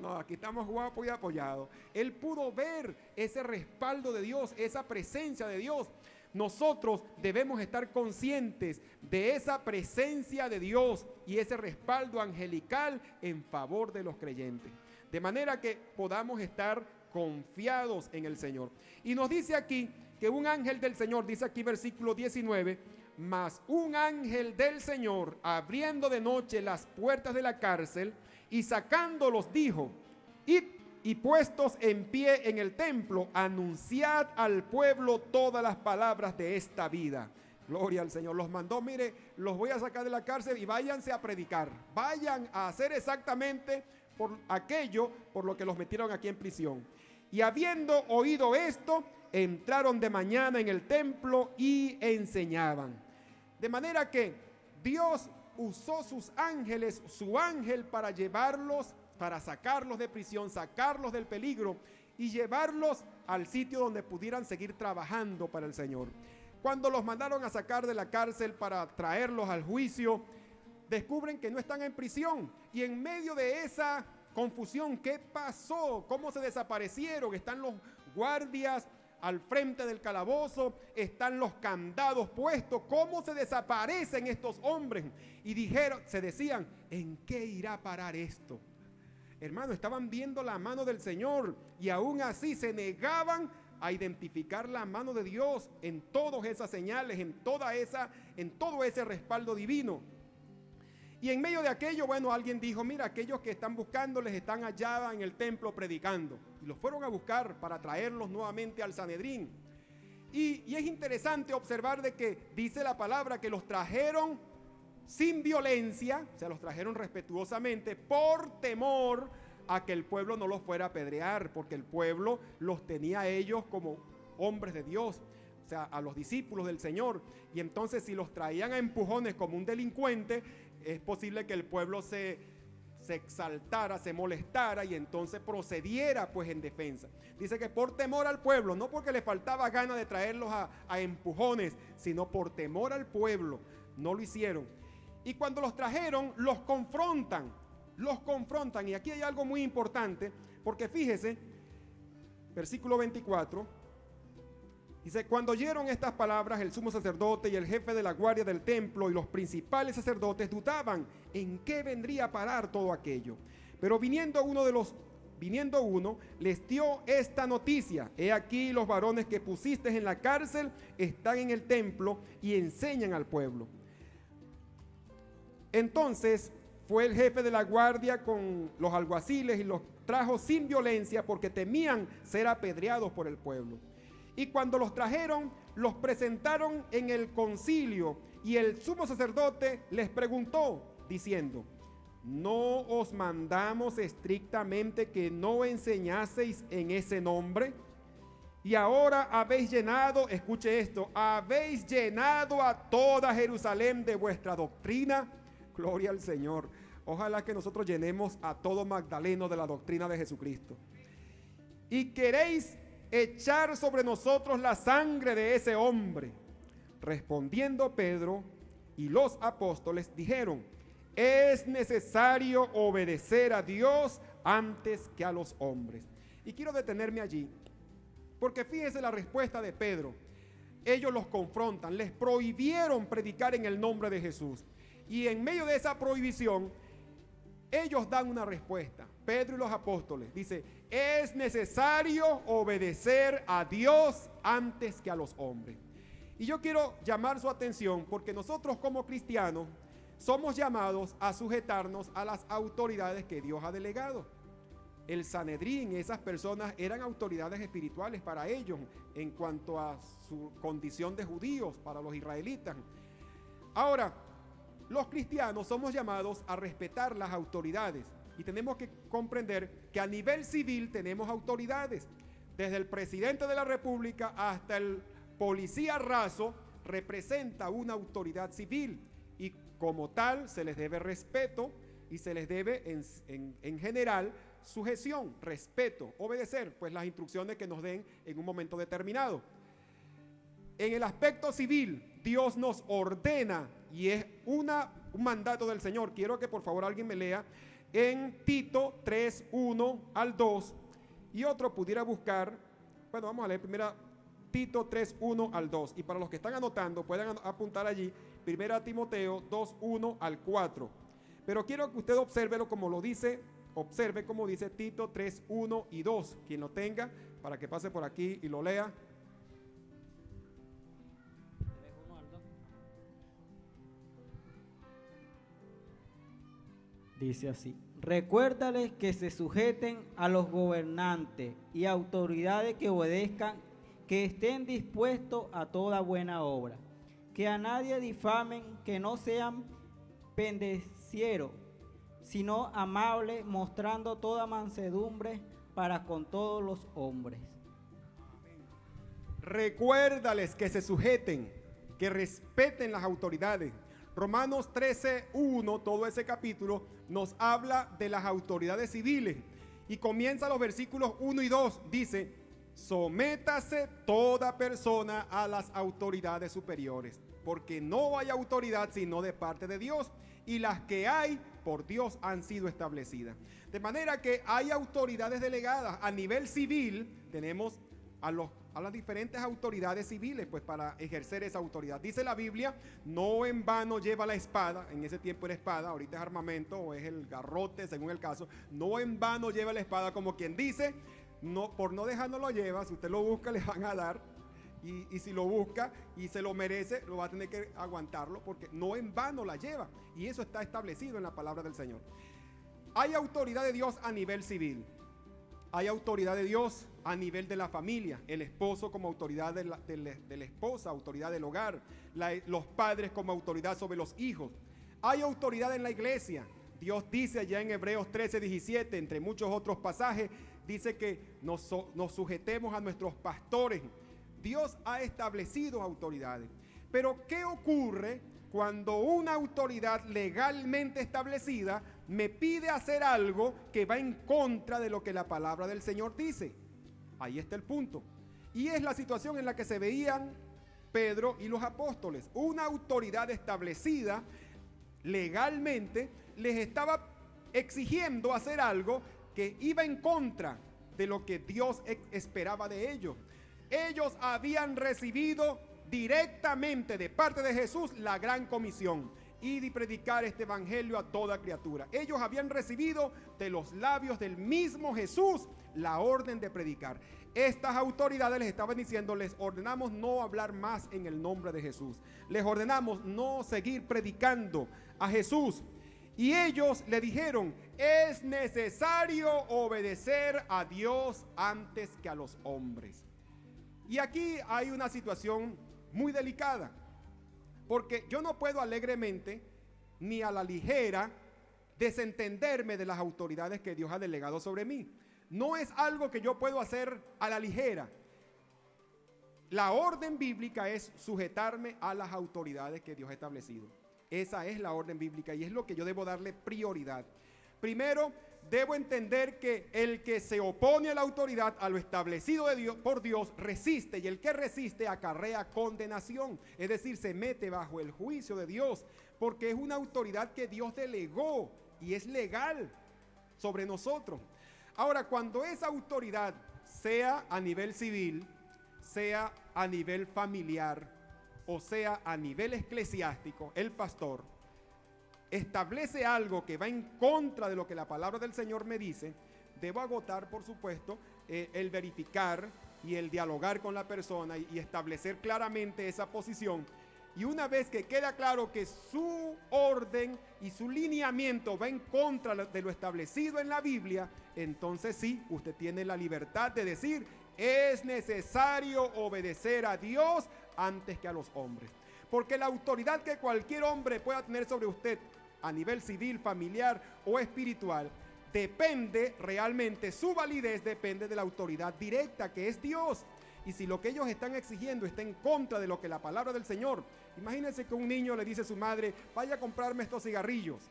B: no, aquí estamos guapos y apoyados. Él pudo ver ese respaldo de Dios, esa presencia de Dios. Nosotros debemos estar conscientes de esa presencia de Dios y ese respaldo angelical en favor de los creyentes, de manera que podamos estar confiados en el Señor. Y nos dice aquí que un ángel del Señor, dice aquí versículo 19, mas un ángel del Señor, abriendo de noche las puertas de la cárcel y sacándolos, dijo: id y puestos en pie en el templo, anunciad al pueblo todas las palabras de esta vida. Gloria al Señor. Los mandó: mire, los voy a sacar de la cárcel y váyanse a predicar, vayan a hacer exactamente por aquello por lo que los metieron aquí en prisión. Y habiendo oído esto, entraron de mañana en el templo y enseñaban. De manera que Dios usó sus ángeles, su ángel, para llevarlos, para sacarlos de prisión, sacarlos del peligro y llevarlos al sitio donde pudieran seguir trabajando para el Señor. Cuando los mandaron a sacar de la cárcel para traerlos al juicio, descubren que no están en prisión, y en medio de esa confusión, ¿qué pasó? ¿Cómo se desaparecieron? Están los guardias al frente del calabozo, están los candados puestos. ¿Cómo se desaparecen estos hombres? Y se decían, ¿en qué irá a parar esto? Hermano, estaban viendo la mano del Señor y aún así se negaban a identificar la mano de Dios en todas esas señales, en todo ese respaldo divino. Y en medio de aquello, bueno, alguien dijo, mira, aquellos que están buscándoles están allá en el templo predicando. Y los fueron a buscar para traerlos nuevamente al Sanedrín. Y es interesante observar de que dice la palabra que los trajeron sin violencia, o sea, los trajeron respetuosamente por temor a que el pueblo no los fuera a apedrear, porque el pueblo los tenía a ellos como hombres de Dios, o sea, a los discípulos del Señor. Y entonces si los traían a empujones como un delincuente, es posible que el pueblo se exaltara, se molestara y entonces procediera pues en defensa. Dice que por temor al pueblo, no porque le faltaba ganas de traerlos a empujones, sino por temor al pueblo, no lo hicieron. Y cuando los trajeron, los confrontan. Y aquí hay algo muy importante, porque fíjese, versículo 24, dice, cuando oyeron estas palabras, el sumo sacerdote y el jefe de la guardia del templo y los principales sacerdotes dudaban en qué vendría a parar todo aquello. Pero viniendo uno, les dio esta noticia: he aquí los varones que pusiste en la cárcel están en el templo y enseñan al pueblo. Entonces fue el jefe de la guardia con los alguaciles y los trajo sin violencia porque temían ser apedreados por el pueblo. Y cuando los trajeron, los presentaron en el concilio y el sumo sacerdote les preguntó diciendo, ¿no os mandamos estrictamente que no enseñaseis en ese nombre? Y ahora habéis llenado, escuche esto, habéis llenado a toda Jerusalén de vuestra doctrina. Gloria al Señor. Ojalá que nosotros llenemos a todo Magdaleno de la doctrina de Jesucristo. Y queréis echar sobre nosotros la sangre de ese hombre. Respondiendo Pedro y los apóstoles dijeron, es necesario obedecer a Dios antes que a los hombres. Y quiero detenerme allí, porque fíjese la respuesta de Pedro. Ellos los confrontan, les prohibieron predicar en el nombre de Jesús. Y en medio de esa prohibición, ellos dan una respuesta. Pedro y los apóstoles dice, es necesario obedecer a Dios antes que a los hombres. Y yo quiero llamar su atención porque nosotros como cristianos somos llamados a sujetarnos a las autoridades que Dios ha delegado. El Sanedrín, esas personas eran autoridades espirituales para ellos en cuanto a su condición de judíos, para los israelitas. Ahora, los cristianos somos llamados a respetar las autoridades y tenemos que comprender que a nivel civil tenemos autoridades. Desde el presidente de la República hasta el policía raso representa una autoridad civil y como tal se les debe respeto y se les debe en general sujeción, respeto, obedecer pues las instrucciones que nos den en un momento determinado. En el aspecto civil, Dios nos ordena y es un mandato del Señor. Quiero que por favor alguien me lea en Tito 3, 1 al 2 y otro pudiera buscar, bueno, vamos a leer primero Tito 3, 1 al 2 y para los que están anotando pueden apuntar allí 1 Timoteo 2, 1 al 4. Pero quiero que usted observe como dice Tito 3, 1 y 2, quien lo tenga para que pase por aquí y lo lea.
E: Dice así, recuérdales que se sujeten a los gobernantes y autoridades que obedezcan, que estén dispuestos a toda buena obra, que a nadie difamen, que no sean pendecieros, sino amables, mostrando toda mansedumbre para con todos los hombres.
B: Recuérdales que se sujeten, que respeten las autoridades. Romanos 13:1, todo ese capítulo, nos habla de las autoridades civiles. Y comienza los versículos 1 y 2, dice, sométase toda persona a las autoridades superiores, porque no hay autoridad sino de parte de Dios, y las que hay por Dios han sido establecidas. De manera que hay autoridades delegadas. A nivel civil tenemos a los a las diferentes autoridades civiles, pues para ejercer esa autoridad. Dice la Biblia, no en vano lleva la espada, en ese tiempo era espada, ahorita es armamento o es el garrote, según el caso, no en vano lleva la espada, como quien dice, no, por no dejar no lo lleva, si usted lo busca le van a dar, y si lo busca y se lo merece, lo va a tener que aguantarlo, porque no en vano la lleva, y eso está establecido en la palabra del Señor. Hay autoridad de Dios a nivel civil. Hay autoridad de Dios a nivel de la familia, el esposo como autoridad de la esposa, autoridad del hogar, los padres como autoridad sobre los hijos. Hay autoridad en la iglesia. Dios dice allá en Hebreos 13:17, entre muchos otros pasajes, dice que nos sujetemos a nuestros pastores. Dios ha establecido autoridades. Pero ¿qué ocurre cuando una autoridad legalmente establecida me pide hacer algo que va en contra de lo que la palabra del Señor dice? Ahí está el punto. Y es la situación en la que se veían Pedro y los apóstoles. Una autoridad establecida legalmente les estaba exigiendo hacer algo que iba en contra de lo que Dios esperaba de ellos. Ellos habían recibido directamente de parte de Jesús la gran comisión: ir y predicar este evangelio a toda criatura. Ellos habían recibido de los labios del mismo Jesús la orden de predicar. Estas autoridades les estaban diciendo: les ordenamos no hablar más en el nombre de Jesús, les ordenamos no seguir predicando a Jesús. Y ellos le dijeron: es necesario obedecer a Dios antes que a los hombres. Y aquí hay una situación muy delicada, porque yo no puedo alegremente ni a la ligera desentenderme de las autoridades que Dios ha delegado sobre mí. No es algo que yo puedo hacer a la ligera. La orden bíblica es sujetarme a las autoridades que Dios ha establecido. Esa es la orden bíblica y es lo que yo debo darle prioridad. Primero, debo entender que el que se opone a la autoridad, a lo establecido de Dios, por Dios, resiste, y el que resiste acarrea condenación, es decir, se mete bajo el juicio de Dios, porque es una autoridad que Dios delegó y es legal sobre nosotros. Ahora, cuando esa autoridad, sea a nivel civil, sea a nivel familiar o sea a nivel eclesiástico, el pastor establece algo que va en contra de lo que la palabra del Señor me dice, debo agotar, por supuesto, el verificar y el dialogar con la persona y establecer claramente esa posición. Y una vez que queda claro que su orden y su lineamiento va en contra de lo establecido en la Biblia, entonces sí, usted tiene la libertad de decir: es necesario obedecer a Dios antes que a los hombres. Porque la autoridad que cualquier hombre pueda tener sobre usted a nivel civil, familiar o espiritual, depende realmente, su validez depende de la autoridad directa que es Dios. Y si lo que ellos están exigiendo está en contra de lo que la palabra del Señor, imagínense que un niño le dice a su madre: vaya a comprarme estos cigarrillos.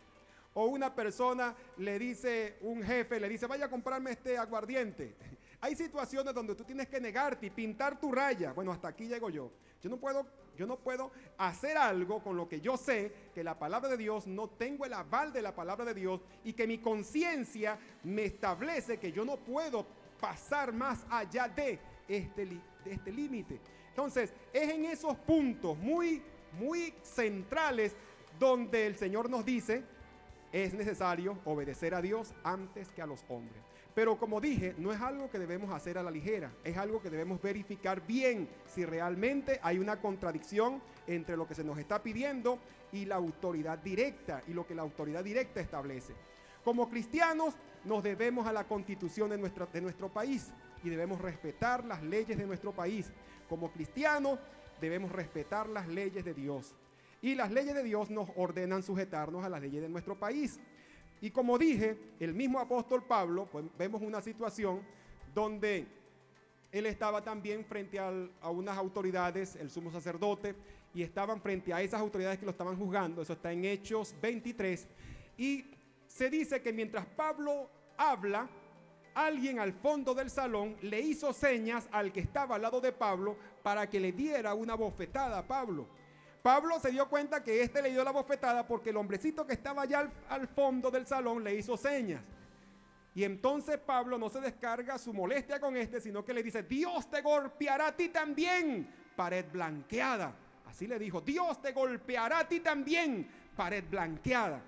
B: O una persona le dice, un jefe le dice: vaya a comprarme este aguardiente. Hay situaciones donde tú tienes que negarte y pintar tu raya. Bueno, hasta aquí llego yo. Yo no puedo hacer algo con lo que yo sé que la palabra de Dios, no tengo el aval de la palabra de Dios, y que mi conciencia me establece que yo no puedo pasar más allá de este límite. Entonces, es en esos puntos muy centrales donde el Señor nos dice: es necesario obedecer a Dios antes que a los hombres. Pero como dije, no es algo que debemos hacer a la ligera, es algo que debemos verificar bien si realmente hay una contradicción entre lo que se nos está pidiendo y la autoridad directa, y lo que la autoridad directa establece. Como cristianos nos debemos a la constitución de nuestro país y debemos respetar las leyes de nuestro país. Como cristianos debemos respetar las leyes de Dios, y las leyes de Dios nos ordenan sujetarnos a las leyes de nuestro país. Y como dije, el mismo apóstol Pablo, pues vemos una situación donde él estaba también frente a unas autoridades, el sumo sacerdote, y estaban frente a esas autoridades que lo estaban juzgando. Eso está en Hechos 23. Y se dice que mientras Pablo habla, alguien al fondo del salón le hizo señas al que estaba al lado de Pablo para que le diera una bofetada a Pablo. Pablo se dio cuenta que le dio la bofetada porque el hombrecito que estaba allá al fondo del salón le hizo señas. Y entonces Pablo no se descarga su molestia con este, sino que le dice: Dios te golpeará a ti también, pared blanqueada. Así le dijo: Dios te golpeará a ti también, pared blanqueada.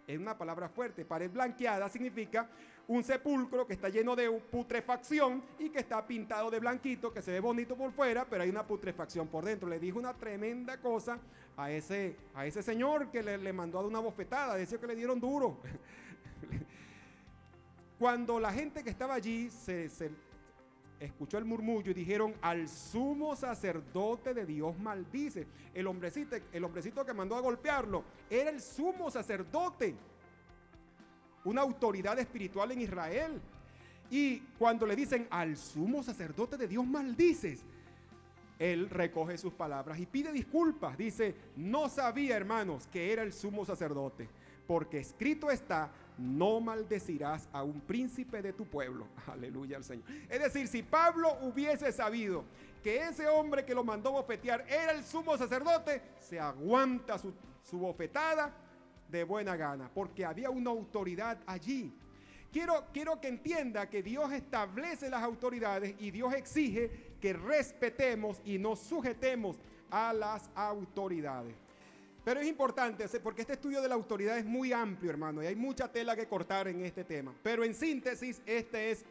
B: Es una palabra fuerte. Pared blanqueada significa un sepulcro que está lleno de putrefacción y que está pintado de blanquito, que se ve bonito por fuera, pero hay una putrefacción por dentro. Le dijo una tremenda cosa a ese señor que le mandó a dar una bofetada. Decía que le dieron duro. Cuando la gente que estaba allí se escuchó el murmullo y dijeron: al sumo sacerdote de Dios maldice. El hombrecito que mandó a golpearlo era el sumo sacerdote, una autoridad espiritual en Israel. Y cuando le dicen: al sumo sacerdote de Dios maldices, él recoge sus palabras y pide disculpas. Dice: no sabía, hermanos, que era el sumo sacerdote, porque escrito está: no maldecirás a un príncipe de tu pueblo. Aleluya al Señor. Es decir, si Pablo hubiese sabido que ese hombre que lo mandó bofetear era el sumo sacerdote, se aguanta su bofetada de buena gana, porque había una autoridad allí. Quiero que entienda que Dios establece las autoridades y Dios exige que respetemos y nos sujetemos a las autoridades. Pero es importante, porque este estudio de la autoridad es muy amplio, hermano, y hay mucha tela que cortar en este tema. Pero en síntesis, esta es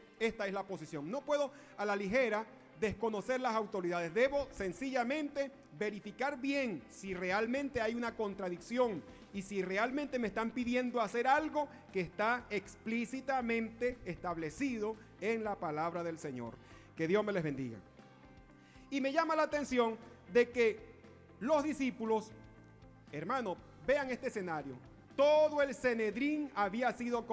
B: la posición. No puedo a la ligera desconocer las autoridades. Debo sencillamente verificar bien si realmente hay una contradicción y si realmente me están pidiendo hacer algo que está explícitamente establecido en la palabra del Señor. Que Dios me les bendiga. Y me llama la atención de que los discípulos, hermano, vean este escenario. Todo el Sanedrín había sido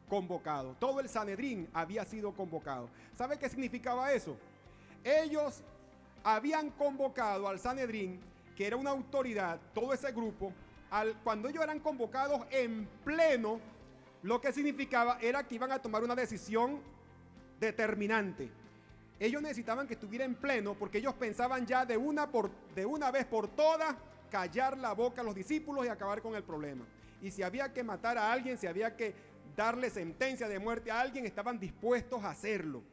B: convocado. Todo el Sanedrín había sido convocado. ¿Sabe qué significaba eso? Ellos habían convocado al Sanedrín, que era una autoridad, todo ese grupo. Cuando ellos eran convocados en pleno, lo que significaba era que iban a tomar una decisión determinante. Ellos necesitaban que estuviera en pleno, porque ellos pensaban ya de una vez por todas callar la boca a los discípulos y acabar con el problema. Y si había que matar a alguien, si había que darle sentencia de muerte a alguien, estaban dispuestos a hacerlo.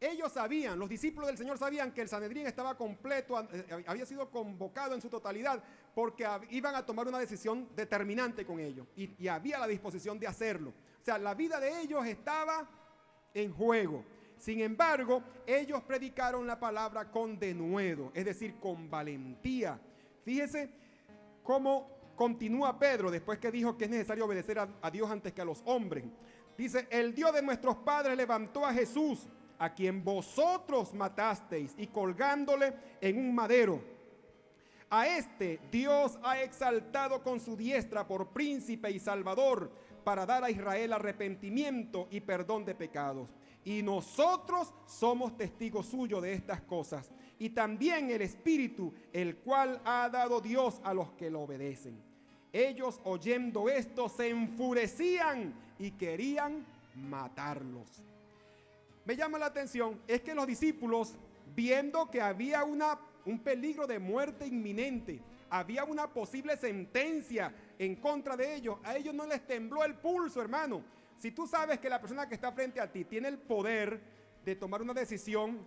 B: Ellos sabían, los discípulos del Señor sabían que el Sanedrín estaba completo, había sido convocado en su totalidad, porque iban a tomar una decisión determinante con ellos, y había la disposición de hacerlo. O sea, la vida de ellos estaba en juego. Sin embargo, ellos predicaron la palabra con denuedo, es decir, con valentía. Fíjese cómo continúa Pedro después que dijo que es necesario obedecer a Dios antes que a los hombres. Dice: el Dios de nuestros padres levantó a Jesús, a quien vosotros matasteis, y colgándole en un madero. A este Dios ha exaltado con su diestra por príncipe y salvador, para dar a Israel arrepentimiento y perdón de pecados. Y nosotros somos testigos suyos de estas cosas, y también el Espíritu, el cual ha dado Dios a los que lo obedecen. Ellos, oyendo esto, se enfurecían y querían matarlos. Me llama la atención, es que los discípulos, viendo que había un peligro de muerte inminente, había una posible sentencia en contra de ellos, a ellos no les tembló el pulso, hermano. Si tú sabes que la persona que está frente a ti tiene el poder de tomar una decisión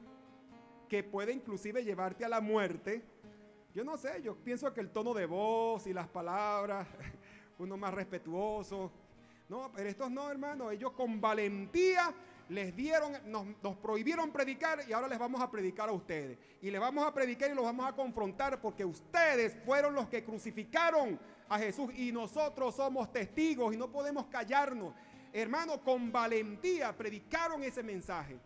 B: que puede inclusive llevarte a la muerte, yo no sé, yo pienso que el tono de voz y las palabras, uno más respetuoso. No, pero estos no, hermano, ellos con valentía les dieron, nos prohibieron predicar, y ahora les vamos a predicar a ustedes. Y les vamos a predicar y los vamos a confrontar, porque ustedes fueron los que crucificaron a Jesús y nosotros somos testigos y no podemos callarnos. Hermano, con valentía predicaron ese mensaje.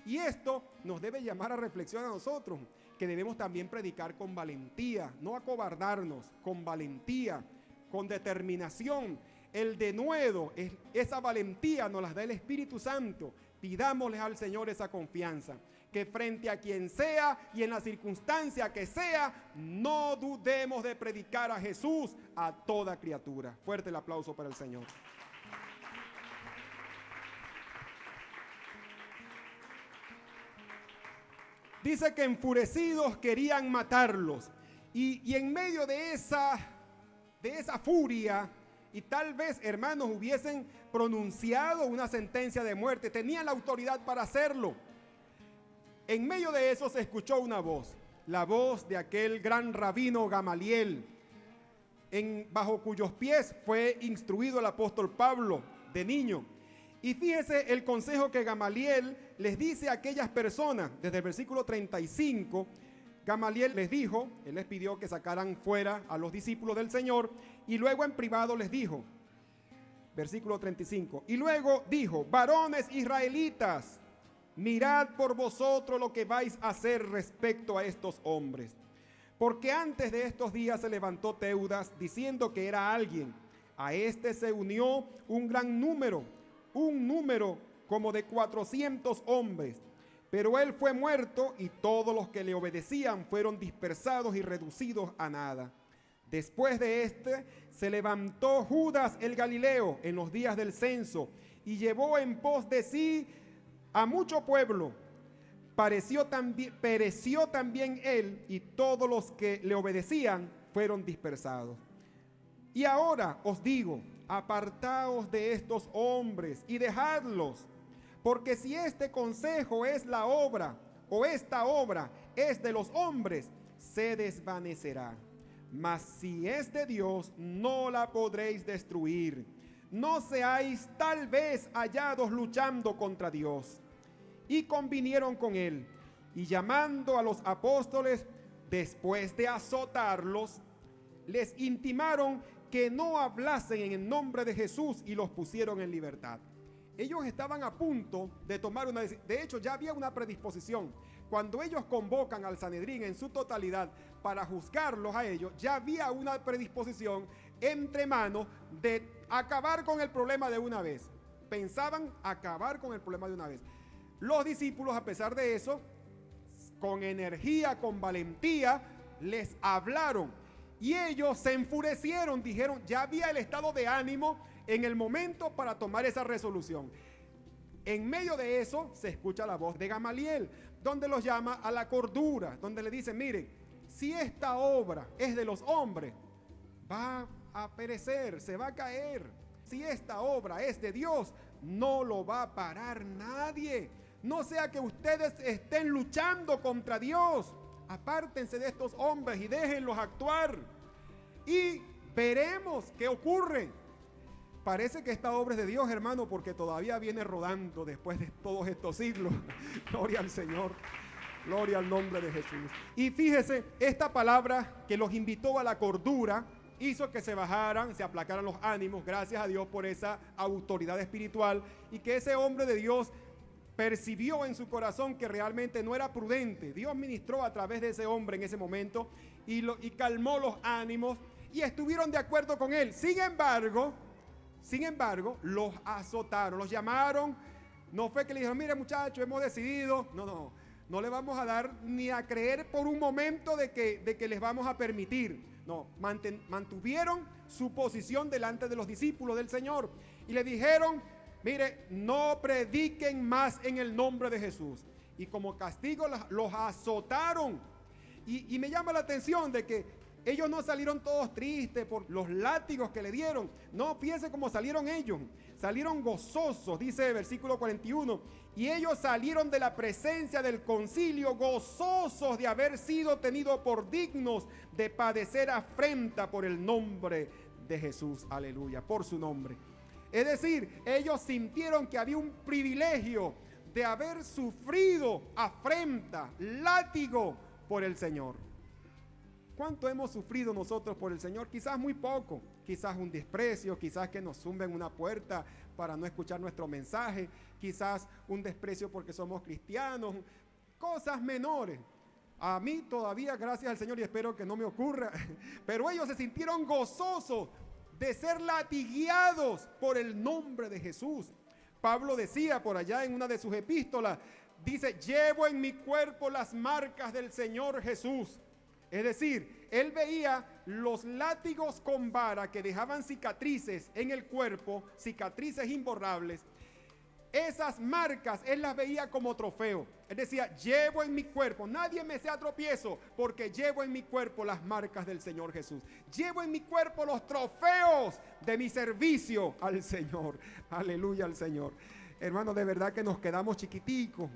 B: Y esto nos debe llamar a reflexión a nosotros, que debemos también predicar con valentía, no acobardarnos, con valentía, con determinación. El denuedo, esa valentía nos la da el Espíritu Santo. Pidámosle al Señor esa confianza, que frente a quien sea y en la circunstancia que sea, no dudemos de predicar a Jesús a toda criatura. Fuerte el aplauso para el Señor. Dice que enfurecidos querían matarlos. Y en medio de esa furia, y tal vez, hermanos, hubiesen pronunciado una sentencia de muerte. Tenían la autoridad para hacerlo. En medio de eso se escuchó una voz, la voz de aquel gran rabino Gamaliel, bajo cuyos pies fue instruido el apóstol Pablo de niño. Y fíjese el consejo que Gamaliel les dice a aquellas personas. Desde el versículo 35, Gamaliel les dijo, él les pidió que sacaran fuera a los discípulos del Señor, y luego en privado les dijo, versículo 35, y luego dijo: varones israelitas, mirad por vosotros lo que vais a hacer respecto a estos hombres. Porque antes de estos días se levantó Teudas diciendo que era alguien. A este se unió un gran número, como de 400 hombres. Pero él fue muerto y todos los que le obedecían fueron dispersados y reducidos a nada. Después de este se levantó Judas el Galileo en los días del censo y llevó en pos de sí a mucho pueblo. Pereció también él y todos los que le obedecían fueron dispersados. Y ahora os digo, apartaos de estos hombres y dejadlos, porque si este consejo es la obra, o esta obra es de los hombres, se desvanecerá. Mas si es de Dios, no la podréis destruir. No seáis tal vez hallados luchando contra Dios. Y convinieron con él, y llamando a los apóstoles, después de azotarlos, les intimaron que no hablasen en el nombre de Jesús y los pusieron en libertad. Ellos estaban a punto de tomar una decisión. De hecho, ya había una predisposición. Cuando ellos convocan al Sanedrín en su totalidad para juzgarlos a ellos, ya había una predisposición entre manos de acabar con el problema de una vez. Pensaban acabar con el problema de una vez. Los discípulos, a pesar de eso, con energía, con valentía, les hablaron. Y ellos se enfurecieron, dijeron, ya había el estado de ánimo en el momento para tomar esa resolución. En medio de eso se escucha la voz de Gamaliel, donde los llama a la cordura, donde le dice: miren, si esta obra es de los hombres, va a perecer, se va a caer. Si esta obra es de Dios, no lo va a parar nadie. No sea que ustedes estén luchando contra Dios. Apártense de estos hombres y déjenlos actuar. Y veremos qué ocurre. Parece que esta obra es de Dios, hermano, porque todavía viene rodando después de todos estos siglos. Gloria al Señor. Gloria al nombre de Jesús. Y fíjese, esta palabra que los invitó a la cordura hizo que se bajaran, se aplacaran los ánimos. Gracias a Dios por esa autoridad espiritual. Y que ese hombre de Dios percibió en su corazón que realmente no era prudente. Dios ministró a través de ese hombre en ese momento y calmó los ánimos y estuvieron de acuerdo con él. Sin embargo, los azotaron, los llamaron. No fue que le dijeron: mire, muchachos, hemos decidido. No le vamos a dar ni a creer por un momento de que les vamos a permitir. No, mantuvieron su posición delante de los discípulos del Señor y le dijeron: mire, no prediquen más en el nombre de Jesús. Y como castigo los azotaron. Y me llama la atención de que ellos no salieron todos tristes por los látigos que le dieron. No, fíjense cómo salieron ellos. Salieron gozosos, dice el versículo 41. Y ellos salieron de la presencia del concilio gozosos de haber sido tenidos por dignos de padecer afrenta por el nombre de Jesús. Aleluya, por su nombre. Es decir, ellos sintieron que había un privilegio de haber sufrido afrenta, látigo por el Señor. ¿Cuánto hemos sufrido nosotros por el Señor? Quizás muy poco, quizás un desprecio, quizás que nos zumben una puerta para no escuchar nuestro mensaje, quizás un desprecio porque somos cristianos, cosas menores. A mí todavía, gracias al Señor, y espero que no me ocurra, pero ellos se sintieron gozosos de ser latigueados por el nombre de Jesús. Pablo decía por allá en una de sus epístolas, dice: llevo en mi cuerpo las marcas del Señor Jesús. Es decir, él veía los látigos con vara que dejaban cicatrices en el cuerpo, cicatrices imborrables, esas marcas él las veía como trofeo. Él decía, llevo en mi cuerpo, nadie me sea tropiezo, porque llevo en mi cuerpo las marcas del Señor Jesús. Llevo en mi cuerpo los trofeos de mi servicio al Señor. Aleluya al Señor. Hermano, de verdad que nos quedamos chiquiticos.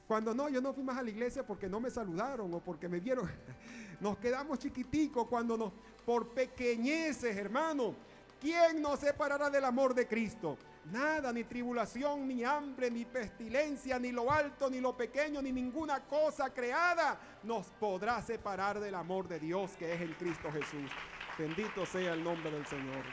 B: Cuando no, yo no fui más a la iglesia porque no me saludaron o porque me vieron. Nos quedamos chiquiticos cuando por pequeñeces, hermano. ¿Quién nos separará del amor de Cristo? Nada, ni tribulación, ni hambre, ni pestilencia, ni lo alto, ni lo pequeño, ni ninguna cosa creada nos podrá separar del amor de Dios que es en Cristo Jesús. Bendito sea el nombre del Señor.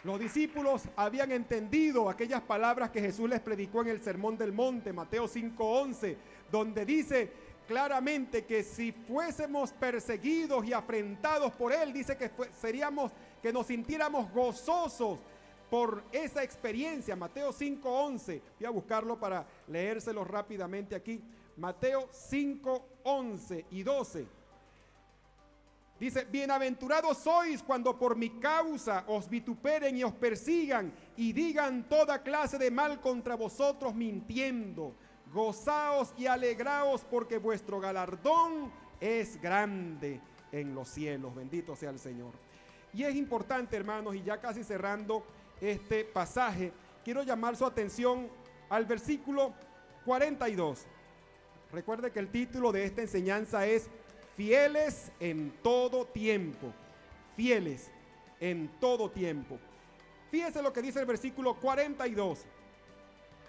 B: Los discípulos habían entendido aquellas palabras que Jesús les predicó en el Sermón del Monte, Mateo 5:11, donde dice claramente que si fuésemos perseguidos y afrentados por Él, dice que que nos sintiéramos gozosos por esa experiencia. Mateo 5:11, voy a buscarlo para leérselo rápidamente aquí. Mateo 5:11 y 12. Dice, bienaventurados sois cuando por mi causa os vituperen y os persigan y digan toda clase de mal contra vosotros mintiendo. Gozaos y alegraos porque vuestro galardón es grande en los cielos. Bendito sea el Señor. Y es importante, hermanos, y ya casi cerrando este pasaje, quiero llamar su atención al versículo 42. Recuerde que el título de esta enseñanza es Fieles en todo tiempo. Fieles en todo tiempo. Fíjese lo que dice el versículo 42.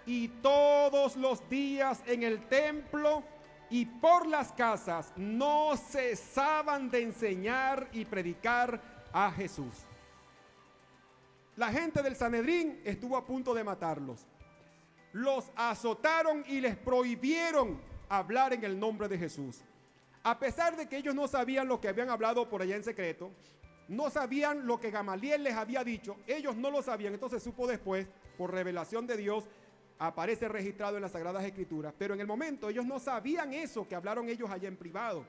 B: Y todos los días en el templo y por las casas no cesaban de enseñar y predicar a Jesús. La gente del Sanedrín estuvo a punto de matarlos. Los azotaron y les prohibieron hablar en el nombre de Jesús. A pesar de que ellos no sabían lo que habían hablado por allá en secreto, no sabían lo que Gamaliel les había dicho, ellos no lo sabían, entonces supo después, por revelación de Dios, aparece registrado en las Sagradas Escrituras, pero en el momento ellos no sabían eso que hablaron ellos allá en privado.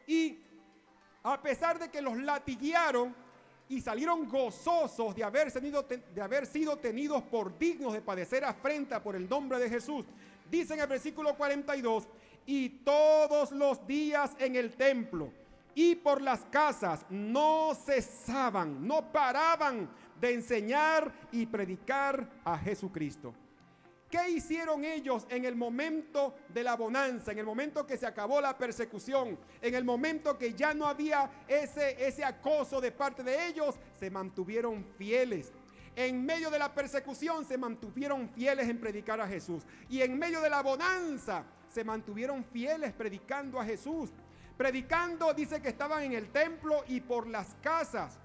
B: Y a pesar de que los latiguearon y salieron gozosos de haber sido tenidos por dignos de padecer afrenta por el nombre de Jesús, dice en el versículo 42, y todos los días en el templo y por las casas no cesaban, no paraban de enseñar y predicar a Jesucristo. ¿Qué hicieron ellos en el momento de la bonanza, en el momento que se acabó la persecución, en el momento que ya no había ese acoso de parte de ellos? Se mantuvieron fieles. En medio de la persecución se mantuvieron fieles en predicar a Jesús. Y en medio de la bonanza se mantuvieron fieles predicando a Jesús. Predicando, dice que estaban en el templo y por las casas.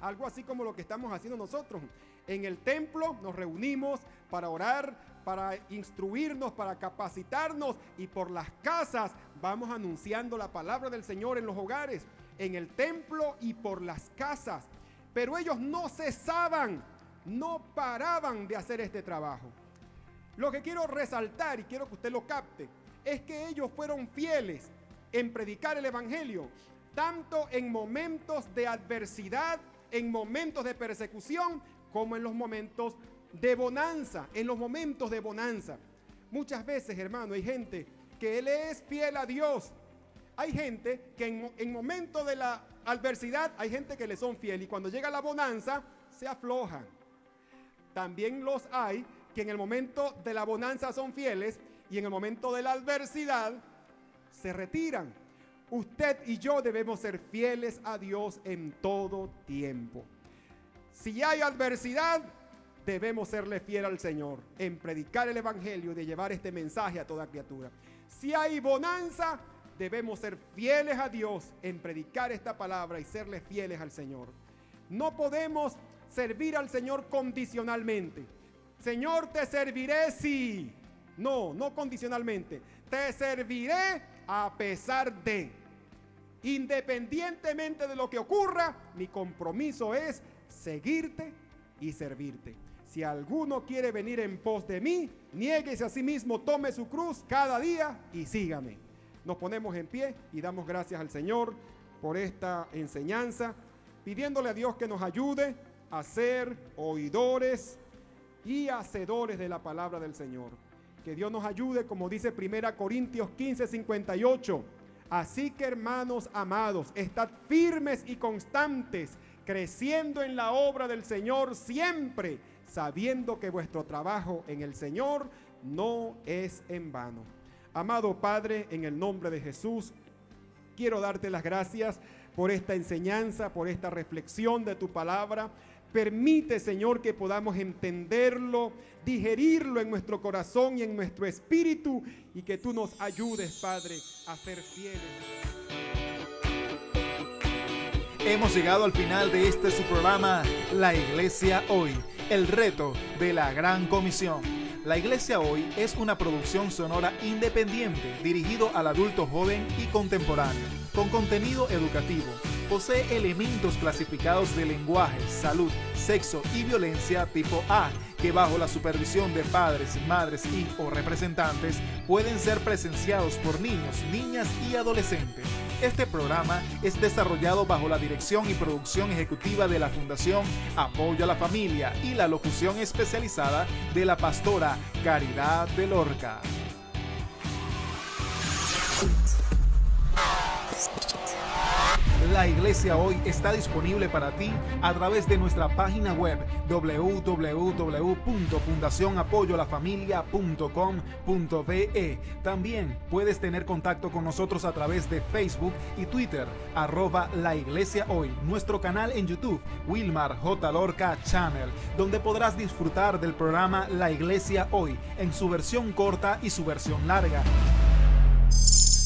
B: Algo así como lo que estamos haciendo nosotros. En el templo nos reunimos para orar, para instruirnos, para capacitarnos, y por las casas vamos anunciando la palabra del Señor en los hogares, en el templo y por las casas. Pero ellos no cesaban, no paraban de hacer este trabajo. Lo que quiero resaltar, y quiero que usted lo capte, es que ellos fueron fieles en predicar el evangelio, tanto en momentos de adversidad, en momentos de persecución, como en los momentos de bonanza, en los momentos de bonanza. Muchas veces, hermano, hay gente que le es fiel a Dios. Hay gente que en momentos de la adversidad, hay gente que le son fiel, y cuando llega la bonanza, se aflojan. También los hay que en el momento de la bonanza son fieles, y en el momento de la adversidad se retiran. Usted y yo debemos ser fieles a Dios en todo tiempo. Si hay adversidad, debemos serle fiel al Señor en predicar el evangelio y de llevar este mensaje a toda criatura. Si hay bonanza, debemos ser fieles a Dios en predicar esta palabra y serle fieles al Señor. No podemos servir al Señor condicionalmente. Señor, te serviré si. No, no condicionalmente. Te serviré a pesar de. Independientemente de lo que ocurra, mi compromiso es seguirte y servirte. Si alguno quiere venir en pos de mí, niéguese a sí mismo, tome su cruz cada día y sígame. Nos ponemos en pie y damos gracias al Señor por esta enseñanza, pidiéndole a Dios que nos ayude a ser oidores y hacedores de la palabra del Señor. Que Dios nos ayude, como dice 1 Corintios 15:58. Así que, hermanos amados, estad firmes y constantes, creciendo en la obra del Señor siempre, sabiendo que vuestro trabajo en el Señor no es en vano. Amado Padre, en el nombre de Jesús, quiero darte las gracias por esta enseñanza, por esta reflexión de tu palabra. Permite, Señor, que podamos entenderlo, digerirlo en nuestro corazón y en nuestro espíritu, y que tú nos ayudes, Padre, a ser fieles.
A: Hemos llegado al final de su programa, La Iglesia Hoy, el reto de la Gran Comisión. La Iglesia Hoy es una producción sonora independiente dirigido al adulto joven y contemporáneo, con contenido educativo. Posee elementos clasificados de lenguaje, salud, sexo y violencia tipo A, que bajo la supervisión de padres, madres y o representantes pueden ser presenciados por niños, niñas y adolescentes. Este programa es desarrollado bajo la dirección y producción ejecutiva de la Fundación Apoyo a la Familia y la locución especializada de la pastora Caridad de Lorca. La Iglesia Hoy está disponible para ti a través de nuestra página web www.fundacionapoyoalafamilia.com.be. También puedes tener contacto con nosotros a través de Facebook y Twitter, @La Iglesia Hoy, nuestro canal en YouTube, Wilmar J. Lorca Channel, donde podrás disfrutar del programa La Iglesia Hoy en su versión corta y su versión larga.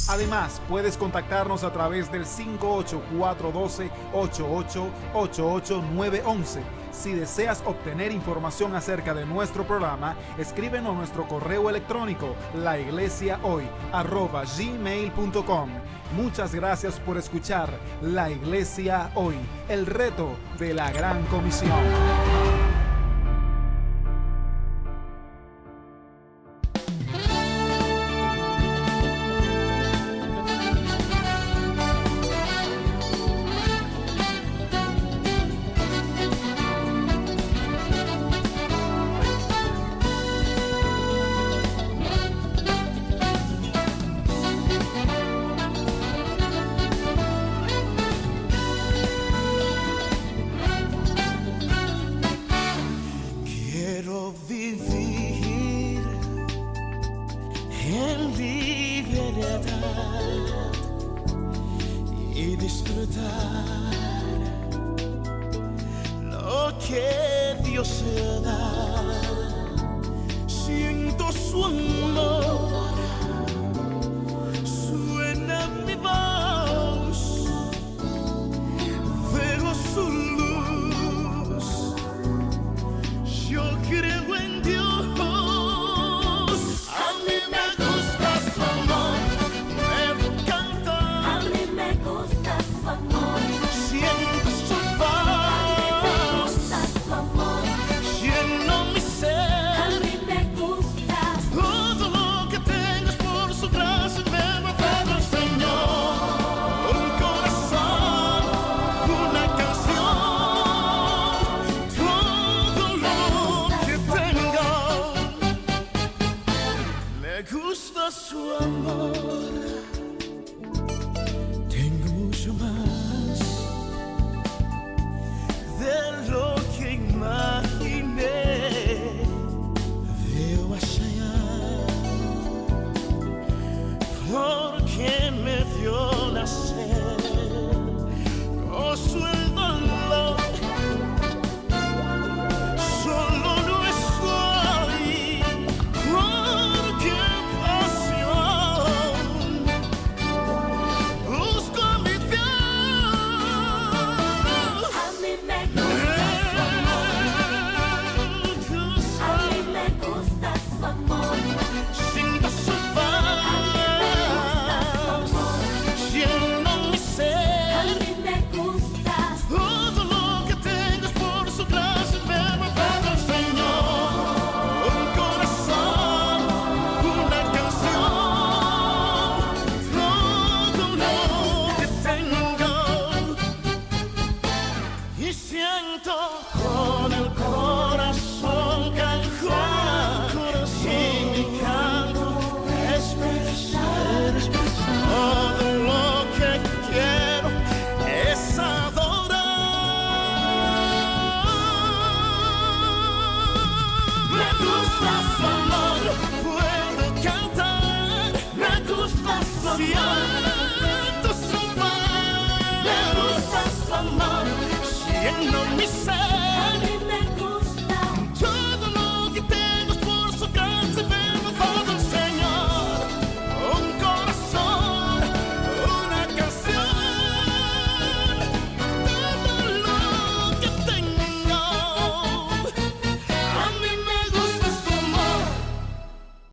A: Además, puedes contactarnos a través del 58412-8888-911. Si deseas obtener información acerca de nuestro programa, escríbenos a nuestro correo electrónico laiglesiahoy@gmail.com. Muchas gracias por escuchar La Iglesia Hoy, el reto de la Gran Comisión.
F: Y disfrutar lo que Dios se da.